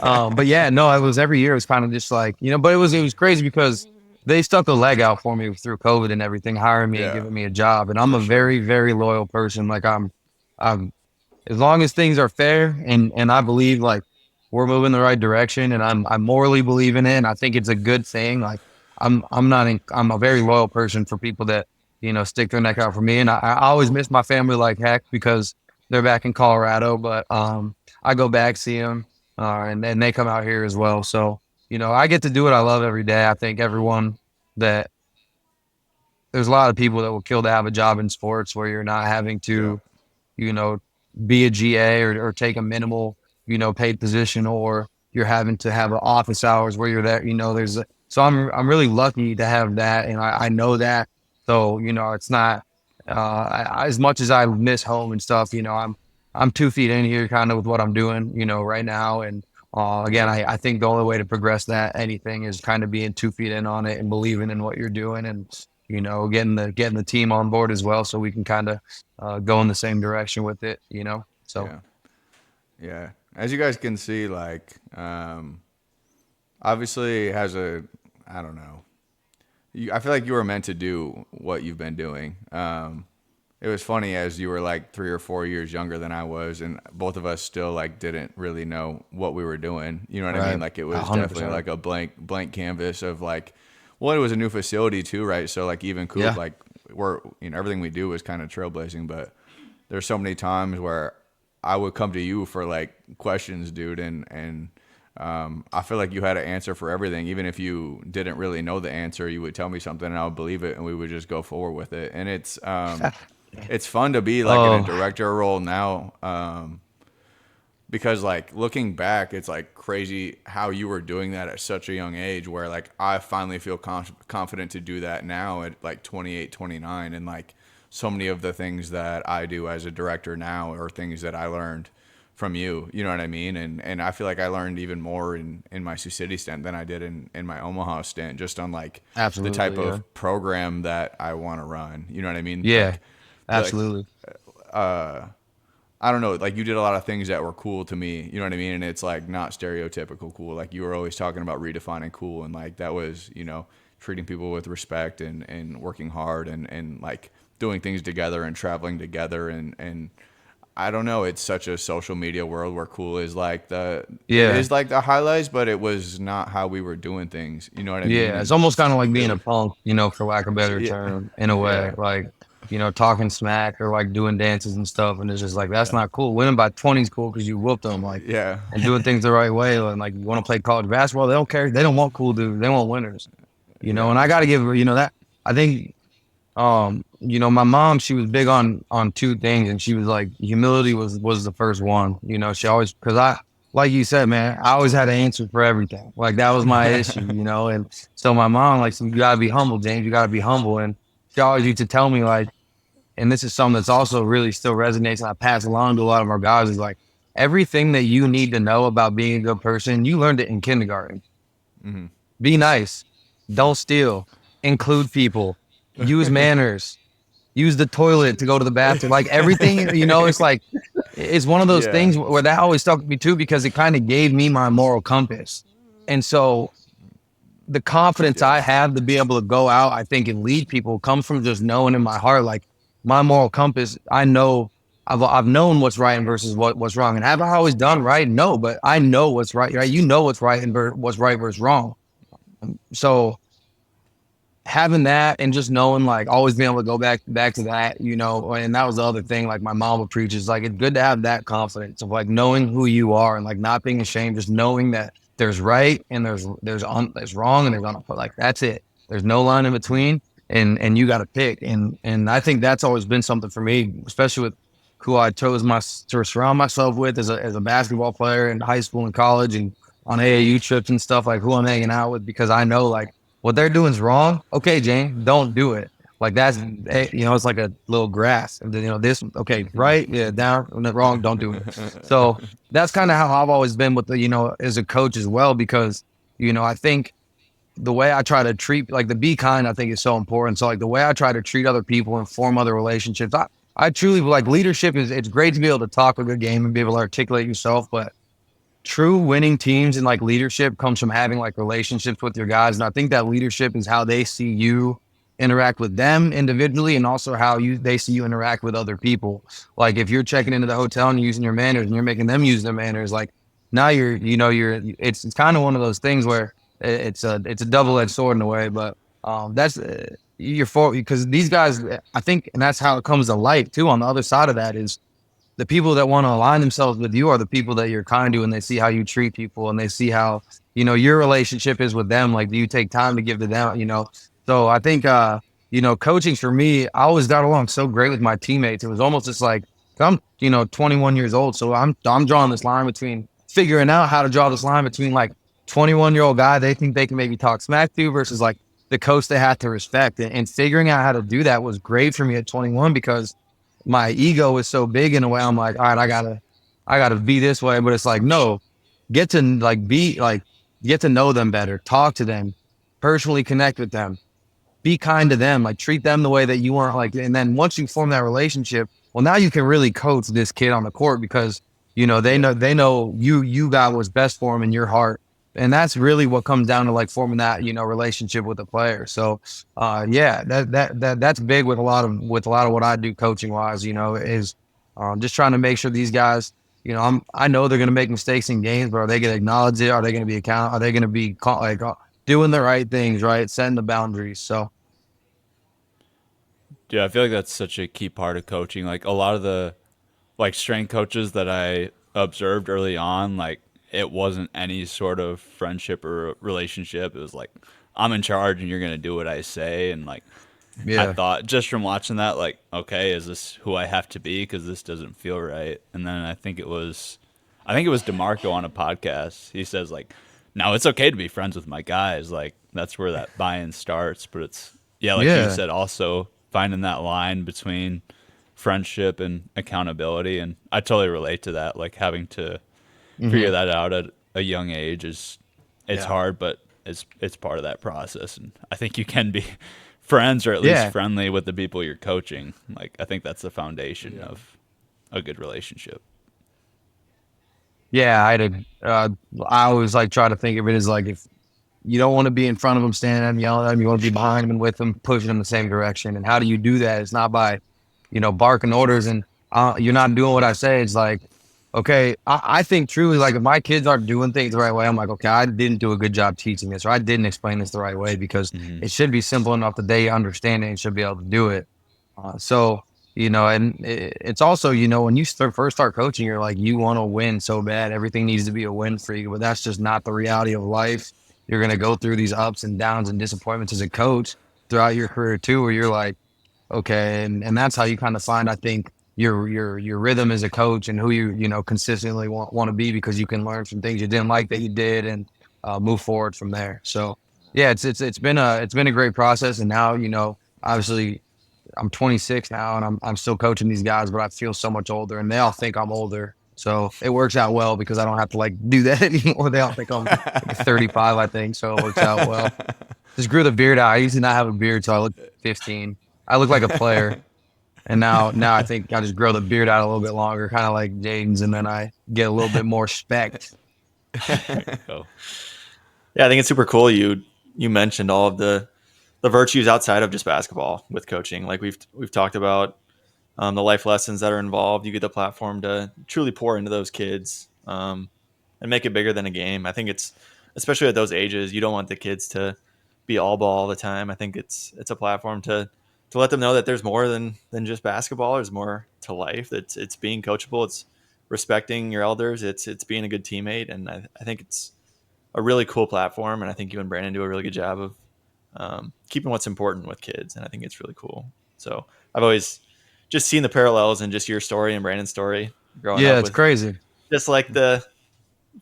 But yeah, no, it was every year. It was kind of just like, but it was crazy because they stuck a leg out for me through COVID and everything, hiring me and Yeah, giving me a job. And I'm a very, very loyal person. Like I'm as long as things are fair and I believe like we're moving the right direction and I morally believe in it and I think it's a good thing. Like I'm a very loyal person for people that, stick their neck out for me. And I always miss my family like heck because they're back in Colorado, but I go back, see them, and then they come out here as well. So, I get to do what I love every day. I think everyone that there's a lot of people that will kill to have a job in sports where you're not having yeah, to, you know, be a GA or take a minimal, paid position, or you're having to have office hours where you're there, so I'm really lucky to have that. And I know that. So, it's not, as much as I miss home and stuff, I'm 2 feet in here kind of with what I'm doing, right now. And, again, I think the only way to progress that anything is kind of being 2 feet in on it and believing in what you're doing and, getting the team on board as well. So we can kind of, go in the same direction with it, so. yeah, yeah. As you guys can see, like, obviously it has a, I don't know. I feel like you were meant to do what you've been doing. It was funny as you were like 3 or 4 years younger than I was, and both of us still like didn't really know what we were doing. You know what I mean? Like it was 100%. definitely like a blank canvas of like, well, it was a new facility too, right? So like even Coop, Yeah. like we're everything we do is kind of trailblazing, but there's so many times where I would come to you for like questions, dude, and I feel like you had an answer for everything. Even if you didn't really know the answer, you would tell me something and I would believe it and we would just go forward with it. And it's fun to be like in a director role now. Because like looking back, it's like crazy how you were doing that at such a young age where like I finally feel confident to do that now at like 28, 29. And like so many of the things that I do as a director now are things that I learned from you. You know what I mean? And I feel like I learned even more in my Sioux City stint than I did in my Omaha stint, just on like Absolutely, the type yeah. of program that I want to run. You know what I mean? Yeah, Like, absolutely. I don't know, like you did a lot of things that were cool to me, you know what I mean? And it's like not stereotypical cool. Like you were always talking about redefining cool, and like that was, treating people with respect and working hard and like doing things together and traveling together and I don't know, it's such a social media world where cool is like it is like the highlights, but it was not how we were doing things. You know what I mean? Yeah, it's And almost kind of like being a punk, for lack of a better yeah, term, in a way. yeah, Like, talking smack or like doing dances and stuff, and it's just like that's not cool. Winning by 20 is cool because you whooped them, like, yeah, and doing things the right way. And like, you want to play college basketball, they don't care. They don't want cool dudes. They want winners. yeah, And I got to give her, that. I think, my mom, she was big on two things, and she was like, humility was the first one. She always, because like you said, man, I always had an answer for everything. Like that was my issue, and so my mom, like, so you gotta be humble, James. You gotta be humble, and she always used to tell me, like, and this is something that's also really still resonates, and I pass along to a lot of our guys, is like everything that you need to know about being a good person, you learned it in kindergarten. mm-hmm. Be nice, don't steal, include people, use manners, use the toilet to go to the bathroom. Like everything, it's like, it's one of those Yeah. things where that always stuck with me too, because it kind of gave me my moral compass. And so the confidence I have to be able to go out, I think, and lead people comes from just knowing in my heart, like my moral compass. I know I've known what's right versus what's wrong. And have I always done right? No, but I know what's right. Right? You know what's right and what's right versus wrong. So having that and just knowing, like, always being able to go back to that, and that was the other thing, like my mom would preach, is like, it's good to have that confidence of like knowing who you are and like not being ashamed, just knowing that there's right and there's wrong and there's like, that's it. There's no line in between, and you got to pick. And I think that's always been something for me, especially with who I chose to surround myself with as a basketball player in high school and college and on AAU trips and stuff, like who I'm hanging out with, because I know, like, what they're doing is wrong. Okay, Jane, don't do it. Like that's, it's like a little grass. And then, this, okay, right, yeah, down, wrong, don't do it. So that's kind of how I've always been with the, as a coach as well, because, I think the way I try to treat, like, the be kind, I think is so important. So like the way I try to treat other people and form other relationships, I truly like leadership is, it's great to be able to talk a good game and be able to articulate yourself, but true winning teams and like leadership comes from having like relationships with your guys. And I think that leadership is how they see you interact with them individually, and also how they see you interact with other people. Like if you're checking into the hotel and using your manners and you're making them use their manners, like now it's kind of one of those things where it's a double-edged sword in a way, but that's you're for, because these guys, I think, and that's how it comes to life too. On the other side of that is the people that want to align themselves with you are the people that you're kind to, and they see how you treat people, and they see how, your relationship is with them. Like, do you take time to give to them? So I think, coaching for me, I always got along so great with my teammates. It was almost just like, I'm, 21 years old. So I'm drawing this line between figuring out how to draw this line between like 21-year-old guy they think they can maybe talk smack to versus like the coach they have to respect. And figuring out how to do that was great for me at 21, because my ego was so big in a way. I'm like, all right, I gotta be this way. But it's like, no, get to get to know them better, talk to them, personally connect with them, be kind to them, like treat them the way that you want. Like, and then once you form that relationship, well, now you can really coach this kid on the court, because, they know you got what's best for them in your heart. And that's really what comes down to like forming that, relationship with the player. So, that's big with a lot of what I do coaching wise, is just trying to make sure these guys, I know they're going to make mistakes in games, but are they going to acknowledge it? Are they going to be accountable? Are they going to be doing the right things, right? Setting the boundaries. So, Dude, I feel like that's such a key part of coaching. Like a lot of the like strength coaches that I observed early on, like it wasn't any sort of friendship or relationship. It was like, I'm in charge and you're going to do what I say. And like, I yeah. thought just from watching that, like, okay, is this who I have to be? Because this doesn't feel right. And then I think it was DeMarco on a podcast. He says like, no, it's okay to be friends with my guys. Like that's where that buy-in starts. But it's, yeah, like you Yeah. said, also finding that line between friendship and accountability. And I totally relate to that. Like having to figure that out at a young age it's Yeah. hard, but it's part of that process. And I think you can be friends or at least Yeah. friendly with the people you're coaching. Like I think that's the foundation of a good relationship. Yeah. I always like try to think of it as like, if you don't want to be in front of them, standing at them, yelling at them, you want to be behind them and with them, pushing them the same direction. And how do you do that? It's not by, barking orders and you're not doing what I say. It's like, okay, I think truly, like if my kids aren't doing things the right way, I'm like, okay, I didn't do a good job teaching this, or I didn't explain this the right way, because it should be simple enough that they understand it and should be able to do it. And it's also, when you first start coaching, you're like, you want to win so bad. Everything needs to be a win for you, but that's just not the reality of life. You're going to go through these ups and downs and disappointments as a coach throughout your career too, where you're like, okay. And that's how you kind of find, I think, your rhythm as a coach and who consistently want to be, because you can learn from things you didn't like that you did, and move forward from there. So yeah, it's been a great process. And now, obviously I'm 26 now, and I'm still coaching these guys, but I feel so much older, and they all think I'm older. So it works out well, because I don't have to like do that anymore. They all think I'm like 35, I think. So it works out well. Just grew the beard out. I used to not have a beard, so I look 15. I look like a player. And now I think I just grow the beard out a little bit longer, kind of like Jaden's, and then I get a little bit more spec. So Yeah, I think it's super cool. You mentioned all of the virtues outside of just basketball with coaching. Like we've talked about the life lessons that are involved. You get the platform to truly pour into those kids and make it bigger than a game. I think it's, especially at those ages, you don't want the kids to be all ball all the time. I think it's a platform to let them know that there's more than just basketball. There's more to life. It's being coachable. It's respecting your elders. It's being a good teammate. And I think it's a really cool platform. And I think you and Brandon do a really good job of keeping what's important with kids. And I think it's really cool. So I've always just seen the parallels in just your story and Brandon's story growing Yeah, up. it's crazy. Just like the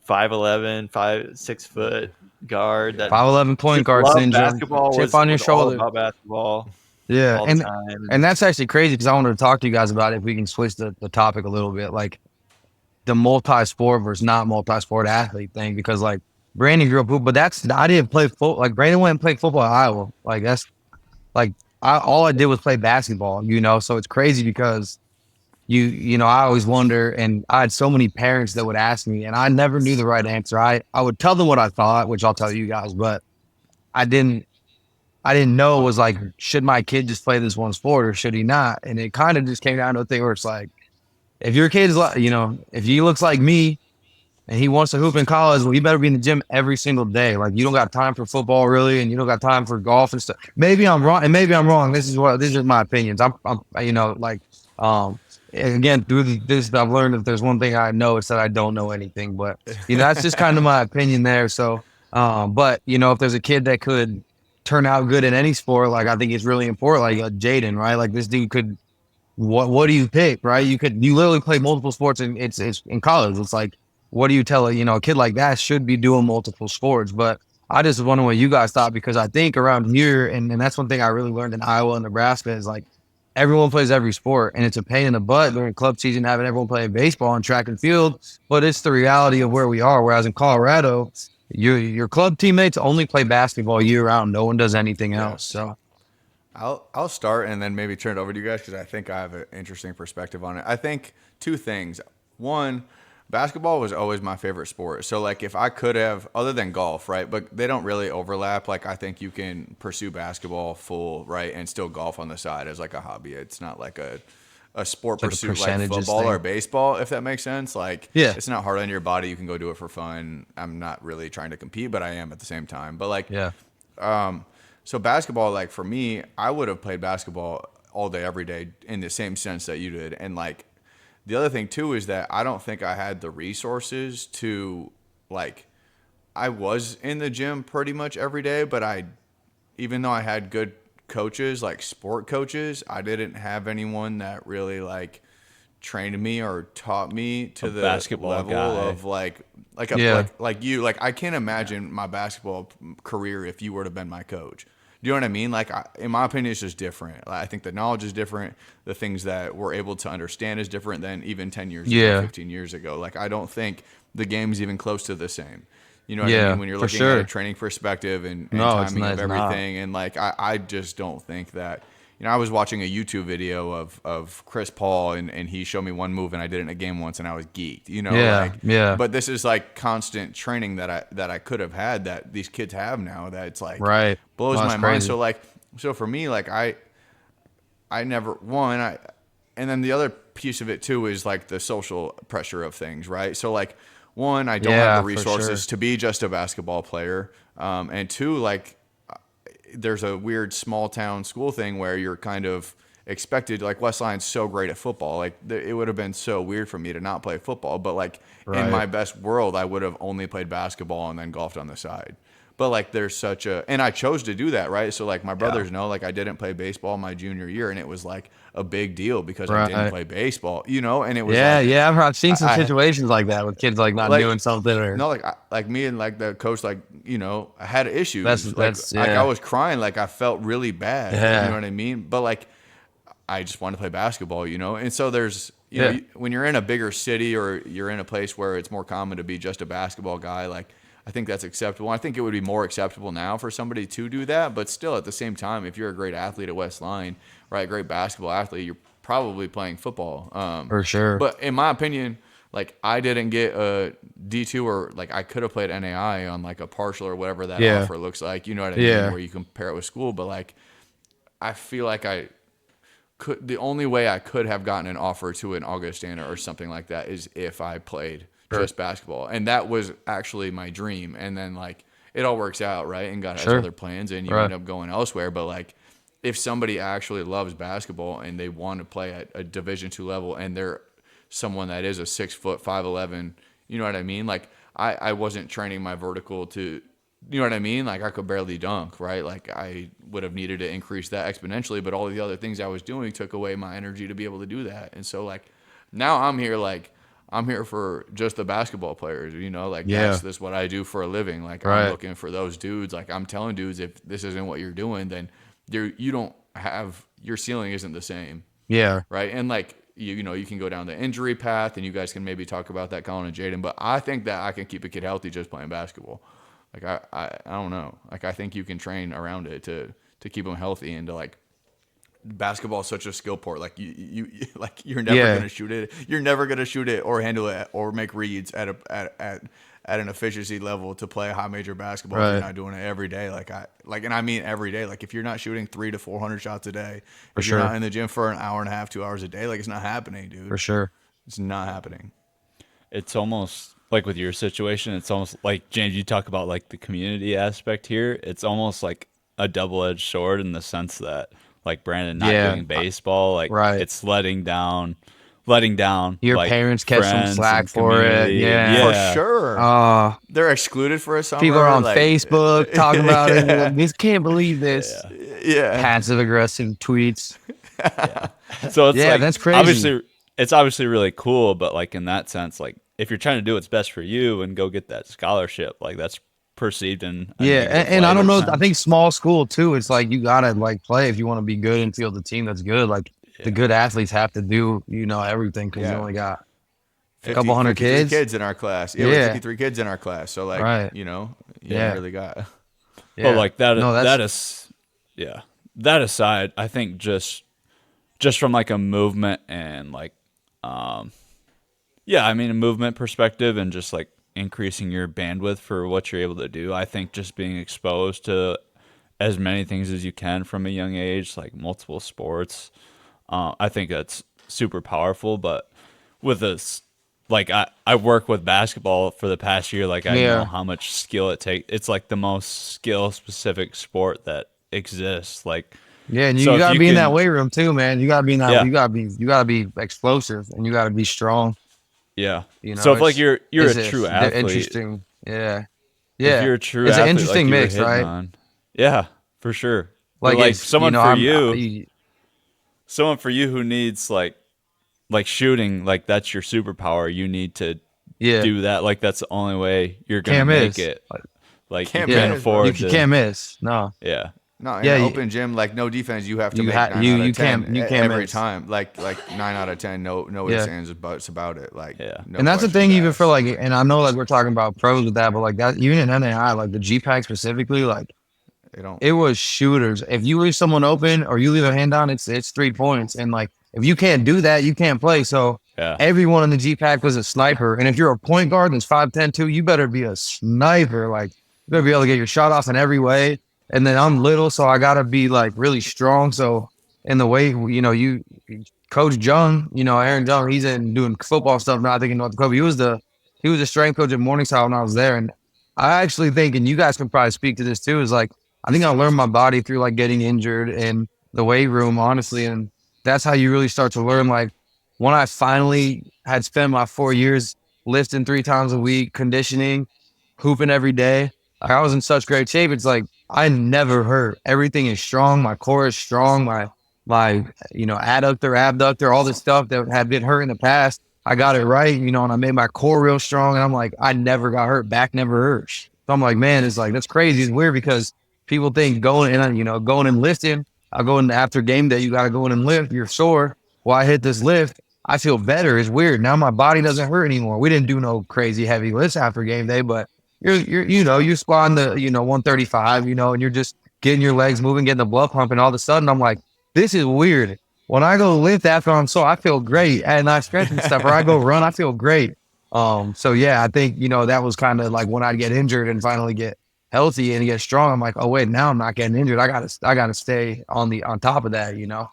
5'11", 6 foot guard that 5'11" point just guard loved syndrome. basketball, Chip on your was all shoulder. about basketball Yeah, all the time. and that's actually crazy, because I wanted to talk to you guys about it. If we can switch the topic a little bit, like the multi-sport versus not multi-sport athlete thing, because like Brandon grew up hoop, but I didn't play football. Like Brandon went and played football at Iowa. Like that's like all I did was play basketball, so it's crazy because I always wonder, and I had so many parents that would ask me, and I never knew the right answer. I would tell them what I thought, which I'll tell you guys, but I didn't I didn't know was like, should my kid just play this one sport or should he not? And it kind of just came down to a thing where it's like, if your kid is like, if he looks like me and he wants to hoop in college, well, you better be in the gym every single day. Like you don't got time for football really, and you don't got time for golf and stuff. Maybe I'm wrong, and maybe I'm wrong. These are my opinions. I'm again through this, I've learned if there's one thing I know, it's that I don't know anything. But that's just kind of my opinion there. So, but if there's a kid that could turn out good in any sport, like I think it's really important. Like Jaden, right? Like this dude could. What do you pick, right? You literally play multiple sports and it's in college. It's like, what do you tell a kid like that should be doing multiple sports? But I just wonder what you guys thought, because I think around here, and that's one thing I really learned in Iowa and Nebraska, is like everyone plays every sport, and it's a pain in the butt during club season having everyone playing baseball and track and field. But it's the reality of where we are. Whereas in Colorado, your club teammates only play basketball year round. No one does anything else. So I'll start and then maybe turn it over to you guys because I think I have an interesting perspective on it. I think two things. One, basketball was always my favorite sport. So like if I could have, other than golf, right? But they don't really overlap. Like I think you can pursue basketball full, right, and still golf on the side as like a hobby. It's not like a sport like pursuit like football thing. or baseball, if that makes sense. Like Yeah. it's not hard on your body. You can go do it for fun. I'm not really trying to compete, but I am at the same time. But like yeah, so basketball, like for me, I would have played basketball all day, every day in the same sense that you did. And like the other thing too is that I don't think I had the resources to like, I was in the gym pretty much every day, but even though I had good coaches, like sport coaches, I didn't have anyone that really like trained me or taught me to the basketball level guy. of like Yeah. like you. Like I can't imagine my basketball career if you were to been my coach. Do you know what I mean? Like in my opinion, it's just different. Like, I think the knowledge is different. The things that we're able to understand is different than even 10 years ago, Yeah. 15 years ago. Like I don't think the game's even close to the same. You know what I Yeah, mean? When you're for looking sure. at a training perspective and No, it's timing not. of It's not. everything. And like, I just don't think that, I was watching a YouTube video of Chris Paul and he showed me one move and I did it in a game once and I was geeked, Yeah, like, yeah. but this is like constant training that I could have had that these kids have now that it's like Right. blows No, my that's mind. crazy. So for me, like I never and then the other piece of it too is like the social pressure of things, right? So like one, I don't Yeah, have the for resources sure. to be just a basketball player, and two, like there's a weird small town school thing where you're kind of expected, like Westline's so great at football, like it would have been so weird for me to not play football, but like in my Right. best world I would have only played basketball and then golfed on the side. But like there's such a, and I chose to do that, right? So like my brothers know, like I didn't play baseball my junior year and it was like a big deal because I didn't Right. play baseball, and it was Yeah, like yeah. I've seen some I situations like that with kids like not like doing something or no, like like me and like the coach, like I had issues. that's Like I yeah. was crying, like I felt really bad. You know Yeah. what I mean? But like I just wanted to play basketball, And so there's Yeah. when you're in a bigger city or you're in a place where it's more common to be just a basketball guy, like I think that's acceptable. I think it would be more acceptable now for somebody to do that, but still at the same time, if you're a great athlete at Westline, right, great basketball athlete, you're probably playing football. For sure. But in my opinion, like I didn't get a D2 or like I could have played NAI on like a partial or whatever that Yeah. offer looks like. You know what I mean? Yeah. Where you compare it with school, but like I feel like the only way I could have gotten an offer to an Augustana or something like that is if I played just basketball. And that was actually my dream. And then like it all works out, right? And God has Sure. other plans and you Right. end up going elsewhere. But like if somebody actually loves basketball and they want to play at a Division II level and they're someone that is a 6', 5'11", you know what I mean? Like I wasn't training my vertical to, you know what I mean? Like I could barely dunk, right? Like I would have needed to increase that exponentially, but all the other things I was doing took away my energy to be able to do that. And so like now I'm here for just the basketball players, like Yeah. that's what I do for a living. Like Right. I'm looking for those dudes. Like I'm telling dudes, if this isn't what you're doing, then you don't have, your ceiling isn't the same. Yeah. Right. And like, you can go down the injury path and you guys can maybe talk about that, Colin and Jaden, but I think that I can keep a kid healthy just playing basketball. Like I don't know. Like I think you can train around it to keep them healthy and to like basketball is such a skill port. Like you like you're never gonna shoot it. You're never gonna shoot it or handle it or make reads at an efficiency level to play a high major basketball if you're not doing it every day. And I mean every day. Like if you're not shooting 300 to 400 shots a day, if you're not in the gym for an hour and a half, 2 hours a day, like it's not happening, dude. For sure. It's not happening. It's almost like with your situation, it's almost like James, you talk about like the community aspect here. It's almost like a double-edged sword in the sense that like Brandon not doing baseball, like it's letting down your like parents catch some slack for community. it. For sure. They're excluded for a summer. People are on Facebook talking about it. Like, this can't believe this. Yeah. Passive aggressive tweets. So it's like, that's crazy. It's obviously really cool, but like in that sense, like if you're trying to do what's best for you and go get that scholarship, like that's perceived in and I don't know. I think small school too. It's like you gotta like play if you want to be good and field the team that's good. Like the good athletes have to do everything because you only got a couple hundred kids in our class. Yeah, we have 53 kids in our class. So like you really got. But like that aside, I think just from like a movement and like a movement perspective and just like increasing your bandwidth for what you're able to do. I think just being exposed to as many things as you can from a young age, like multiple sports, I think that's super powerful. But with this, like I work with basketball for the past year, like I know how much skill it takes. It's like the most skill specific sport that exists. Like and you gotta be in that weight room too, man. You gotta be in that. You gotta be explosive and you gotta be strong. Yeah. So if like you're a true athlete, interesting. Yeah. If you're a true it's athlete, an interesting like mix, right? Yeah, for sure. Like someone for you who needs like shooting, like that's your superpower. You need to do that. Like that's the only way you're gonna make it. Like you can't afford. You can't miss. No. Yeah. No, in an open gym, like no defense, you have to make 9 out of 10 every miss. time. Like 9 out of 10, no ifs, ands, or buts about it. Like no and that's the thing, even for like, and I know like we're talking about pros with that, but like that, even in NAI, like the GPAC specifically, like it was shooters. If you leave someone open or you leave a hand down, it's 3 points, and like if you can't do that, you can't play. So everyone in the GPAC was a sniper, and if you're a point guard that's 5'10" too, you better be a sniper. Like you better be able to get your shot off in every way. And then I'm little, so I gotta be like really strong. So in the way, you Coach Jung, Aaron Jung, he's in doing football stuff now. I think in North Dakota, he was the strength coach at Morningside when I was there. And I actually think, and you guys can probably speak to this too, is like I think I learned my body through like getting injured and the weight room, honestly. And that's how you really start to learn. Like when I finally had spent my 4 years lifting 3 times a week, conditioning, hooping every day, like I was in such great shape. It's like I never hurt. Everything is strong. My core is strong. My adductor, abductor, all this stuff that had been hurt in the past, I got it right, and I made my core real strong. And I'm like, I never got hurt. Back never hurt. So I'm like, man, it's like, that's crazy. It's weird because people think going and lifting, I'll go in after game day, you got to go in and lift. You're sore. Well, I hit this lift. I feel better. It's weird. Now my body doesn't hurt anymore. We didn't do no crazy heavy lifts after game day, but you're squatting the 135, and you're just getting your legs moving, getting the blood pumping. All of a sudden, I'm like, this is weird. When I go lift after I'm sore, I feel great, and I stretch and stuff. Or I go run, I feel great. So yeah, I think that was kind of like when I'd get injured and finally get healthy and get strong. I'm like, oh wait, now I'm not getting injured. I gotta stay on top of that.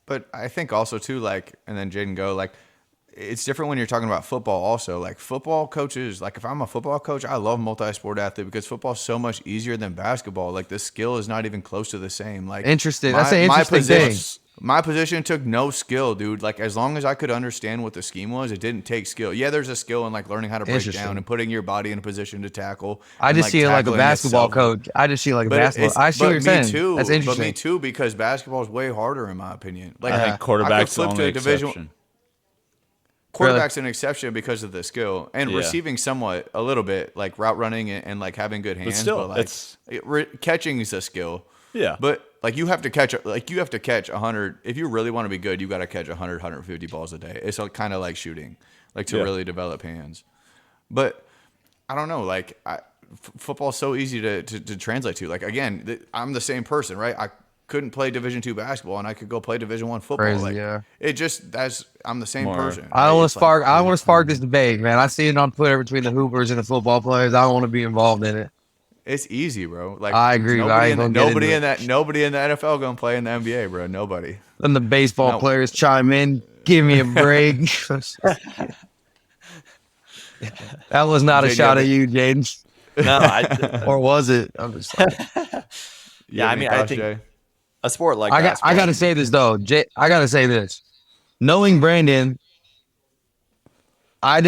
But I think also too, like, and then Jaden go like. It's different when you're talking about football also. Like football coaches, like if I'm a football coach, I love multi-sport athlete because football is so much easier than basketball. Like the skill is not even close to the same. Like interesting. That's an interesting thing. My position took no skill, dude. Like as long as I could understand what the scheme was, it didn't take skill. Yeah, there's a skill in like learning how to break down and putting your body in a position to tackle. I just see it like a basketball coach. I just see it like a basketball. I see what you're saying. Too, That's interesting. But me too, because basketball is way harder in my opinion. Like I think quarterback's the only exception. Quarterback's an exception because of the skill and receiving somewhat a little bit like route running and like having good hands. But still, like catching is a skill. Yeah. But like you have to catch 100. If you really want to be good, you got to catch 100, 150 balls a day. It's like, kind of like shooting, like to really develop hands. But I don't know. Like football's so easy to translate to. Like, again, I'm the same person, right? I couldn't play Division II basketball, and I could go play Division I football. Crazy, like, yeah. I'm the same More- person. I don't right? want to It's spark. like, I don't want to spark this debate, man. I see it on Twitter between the Hoopers and the football players. I don't want to be involved in it. it's easy, bro. Like, I agree, but I ain't gonna get into it. nobody in the NFL gonna play in the NBA, bro. Nobody. Then the baseball No. players chime in. Give me a break. That was not a Jaden, shot you at you, James. No, Or was it? I'm just like, You have any I thoughts, think Jay? a sport like I basketball. got to say this though. I got to say this. Knowing Brandon, I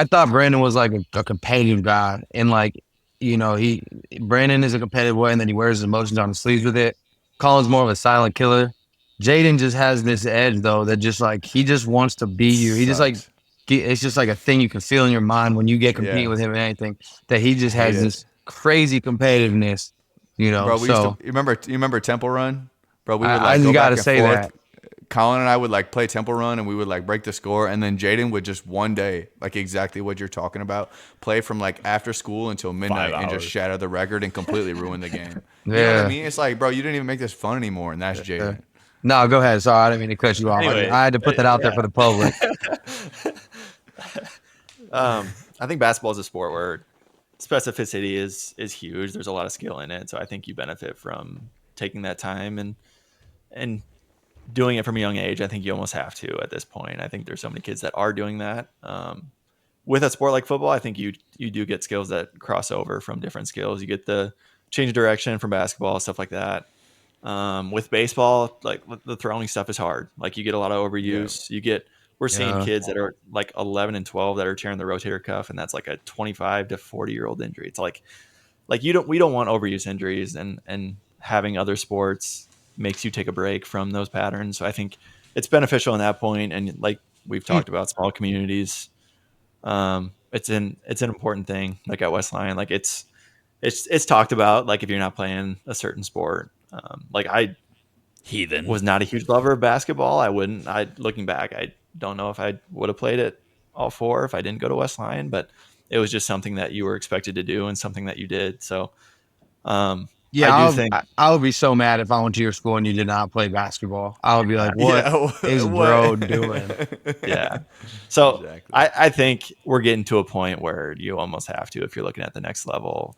thought Brandon was like a competitive guy, and like, Brandon is a competitive way, and then he wears his emotions on his sleeves with it. Colin's more of a silent killer. Jaden just has this edge though that just like he just wants to be you. He just like Sucks. it's just like a thing you can feel in your mind when you get competing Yeah. with him and anything, that he just Hate has it. this crazy competitiveness, Bro, we so used to, you remember Temple Run? Bro, we would I like just go gotta back and say forth. that. Colin and I would like play Temple Run, and we would like break the score, and then Jaden would just one day, like exactly what you're talking about, play from like after school until midnight and just hours. shatter the record and completely ruin the game. You know what Yeah. I mean? It's like, bro, you didn't even make this fun anymore, and that's Jaden. No, go ahead. Sorry, I didn't mean to cut you off. Anyway, I had to put that out there for the public. I think basketball is a sport where specificity is huge. There's a lot of skill in it, so I think you benefit from taking that time and doing it from a young age. I think you almost have to at this point. I think there's so many kids that are doing that. With a sport like football, I think you do get skills that cross over from different skills. You get the change of direction from basketball, stuff like that. With baseball, like the throwing stuff is hard. Like you get a lot of overuse. We're seeing Yeah. kids that are like 11 and 12 that are tearing the rotator cuff, and that's like a 25 to 40-year-old injury. It's like we don't want overuse injuries, and having other sports makes you take a break from those patterns. So I think it's beneficial in that point. And like we've talked about, small communities, it's an important thing. Like at Westline, like it's talked about. Like if you're not playing a certain sport, like I Heathen. was not a huge lover of basketball. Looking back, I don't know if I would have played it all four if I didn't go to Westline, but it was just something that you were expected to do and something that you did. So, Yeah, I do think I would be so mad if I went to your school and you did not play basketball. I would be like, "What is bro doing?" yeah. So Exactly. I think we're getting to a point where you almost have to, if you're looking at the next level,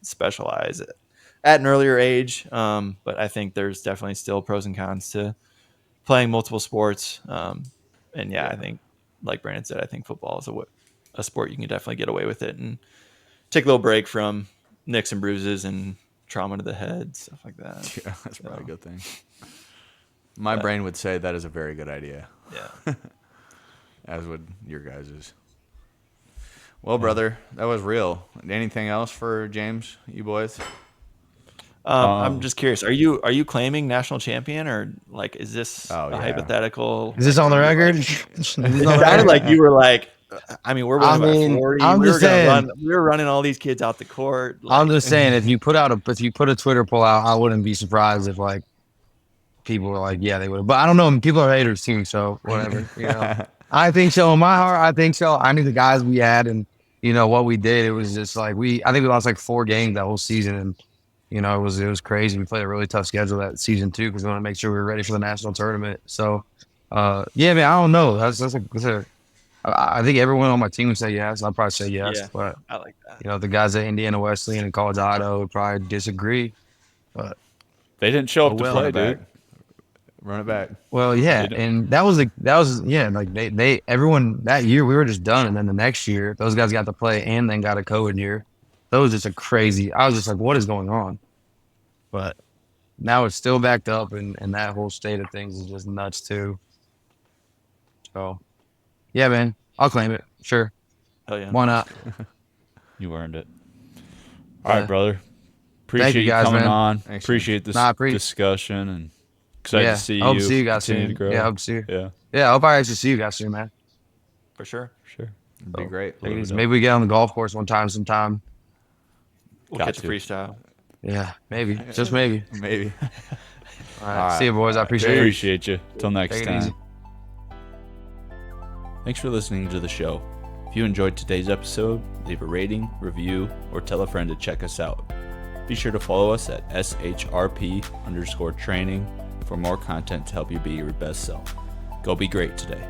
specialize at an earlier age. But I think there's definitely still pros and cons to playing multiple sports. And I think, like Brandon said, I think football is a sport you can definitely get away with it and take a little break from nicks and bruises and trauma to the head, stuff like that. Yeah, that's probably a good thing. My brain would say that is a very good idea, Yeah. as would your guys's. Well, brother, that was real. Anything else for James, you boys? I'm just curious. Are you claiming national champion, or like is this Oh, a yeah. hypothetical? Is this on the record? Is this on the It sounded record? like you were like, I mean, we're winning by 40. I'm we just were gonna saying. we were running all these kids out the court. I'm just saying, if you put a Twitter poll out, I wouldn't be surprised if like people were like, yeah, they would. But I don't know. People are haters too, so whatever. I think so. In my heart, I think so. I knew the guys we had, and what we did. It was just like I think we lost like 4 games that whole season, and it was crazy. We played a really tough schedule that season too because we want to make sure we were ready for the national tournament. So, yeah, man, I don't know. I think everyone on my team would say yes. I'd probably say yes, Yeah. but I like that. the guys at Indiana Wesleyan and College of Idaho would probably disagree. But They didn't show up to well, play, Run it dude. back. Run it back. well, yeah, They don't- and that was like they everyone that year we were just done, and then the next year those guys got to play and then got a COVID year. That was just a crazy. I was just like, what is going on? But now it's still backed up, and that whole state of things is just nuts too. So, yeah, man, I'll claim it. Sure, Hell yeah. why not? You earned it. All right, Yeah. brother. Appreciate you you guys, coming man. on. Thanks, Appreciate this Nah, discussion, and excited Yeah, to see I hope you. to see you guys continue soon. to grow. Yeah, I hope to see you. Yeah, Yeah, I hope I actually see you guys soon, man. For sure. sure. It'd be great. Take it easy. Maybe we get on the golf course sometime. We'll Got catch a to. freestyle. Yeah, maybe, just maybe. Maybe. All right, All right. see you, boys. I appreciate it. Appreciate you. Till next Take it time. easy. Thanks for listening to the show. If you enjoyed today's episode, leave a rating, review, or tell a friend to check us out. Be sure to follow us at SHRP_training for more content to help you be your best self. Go be great today.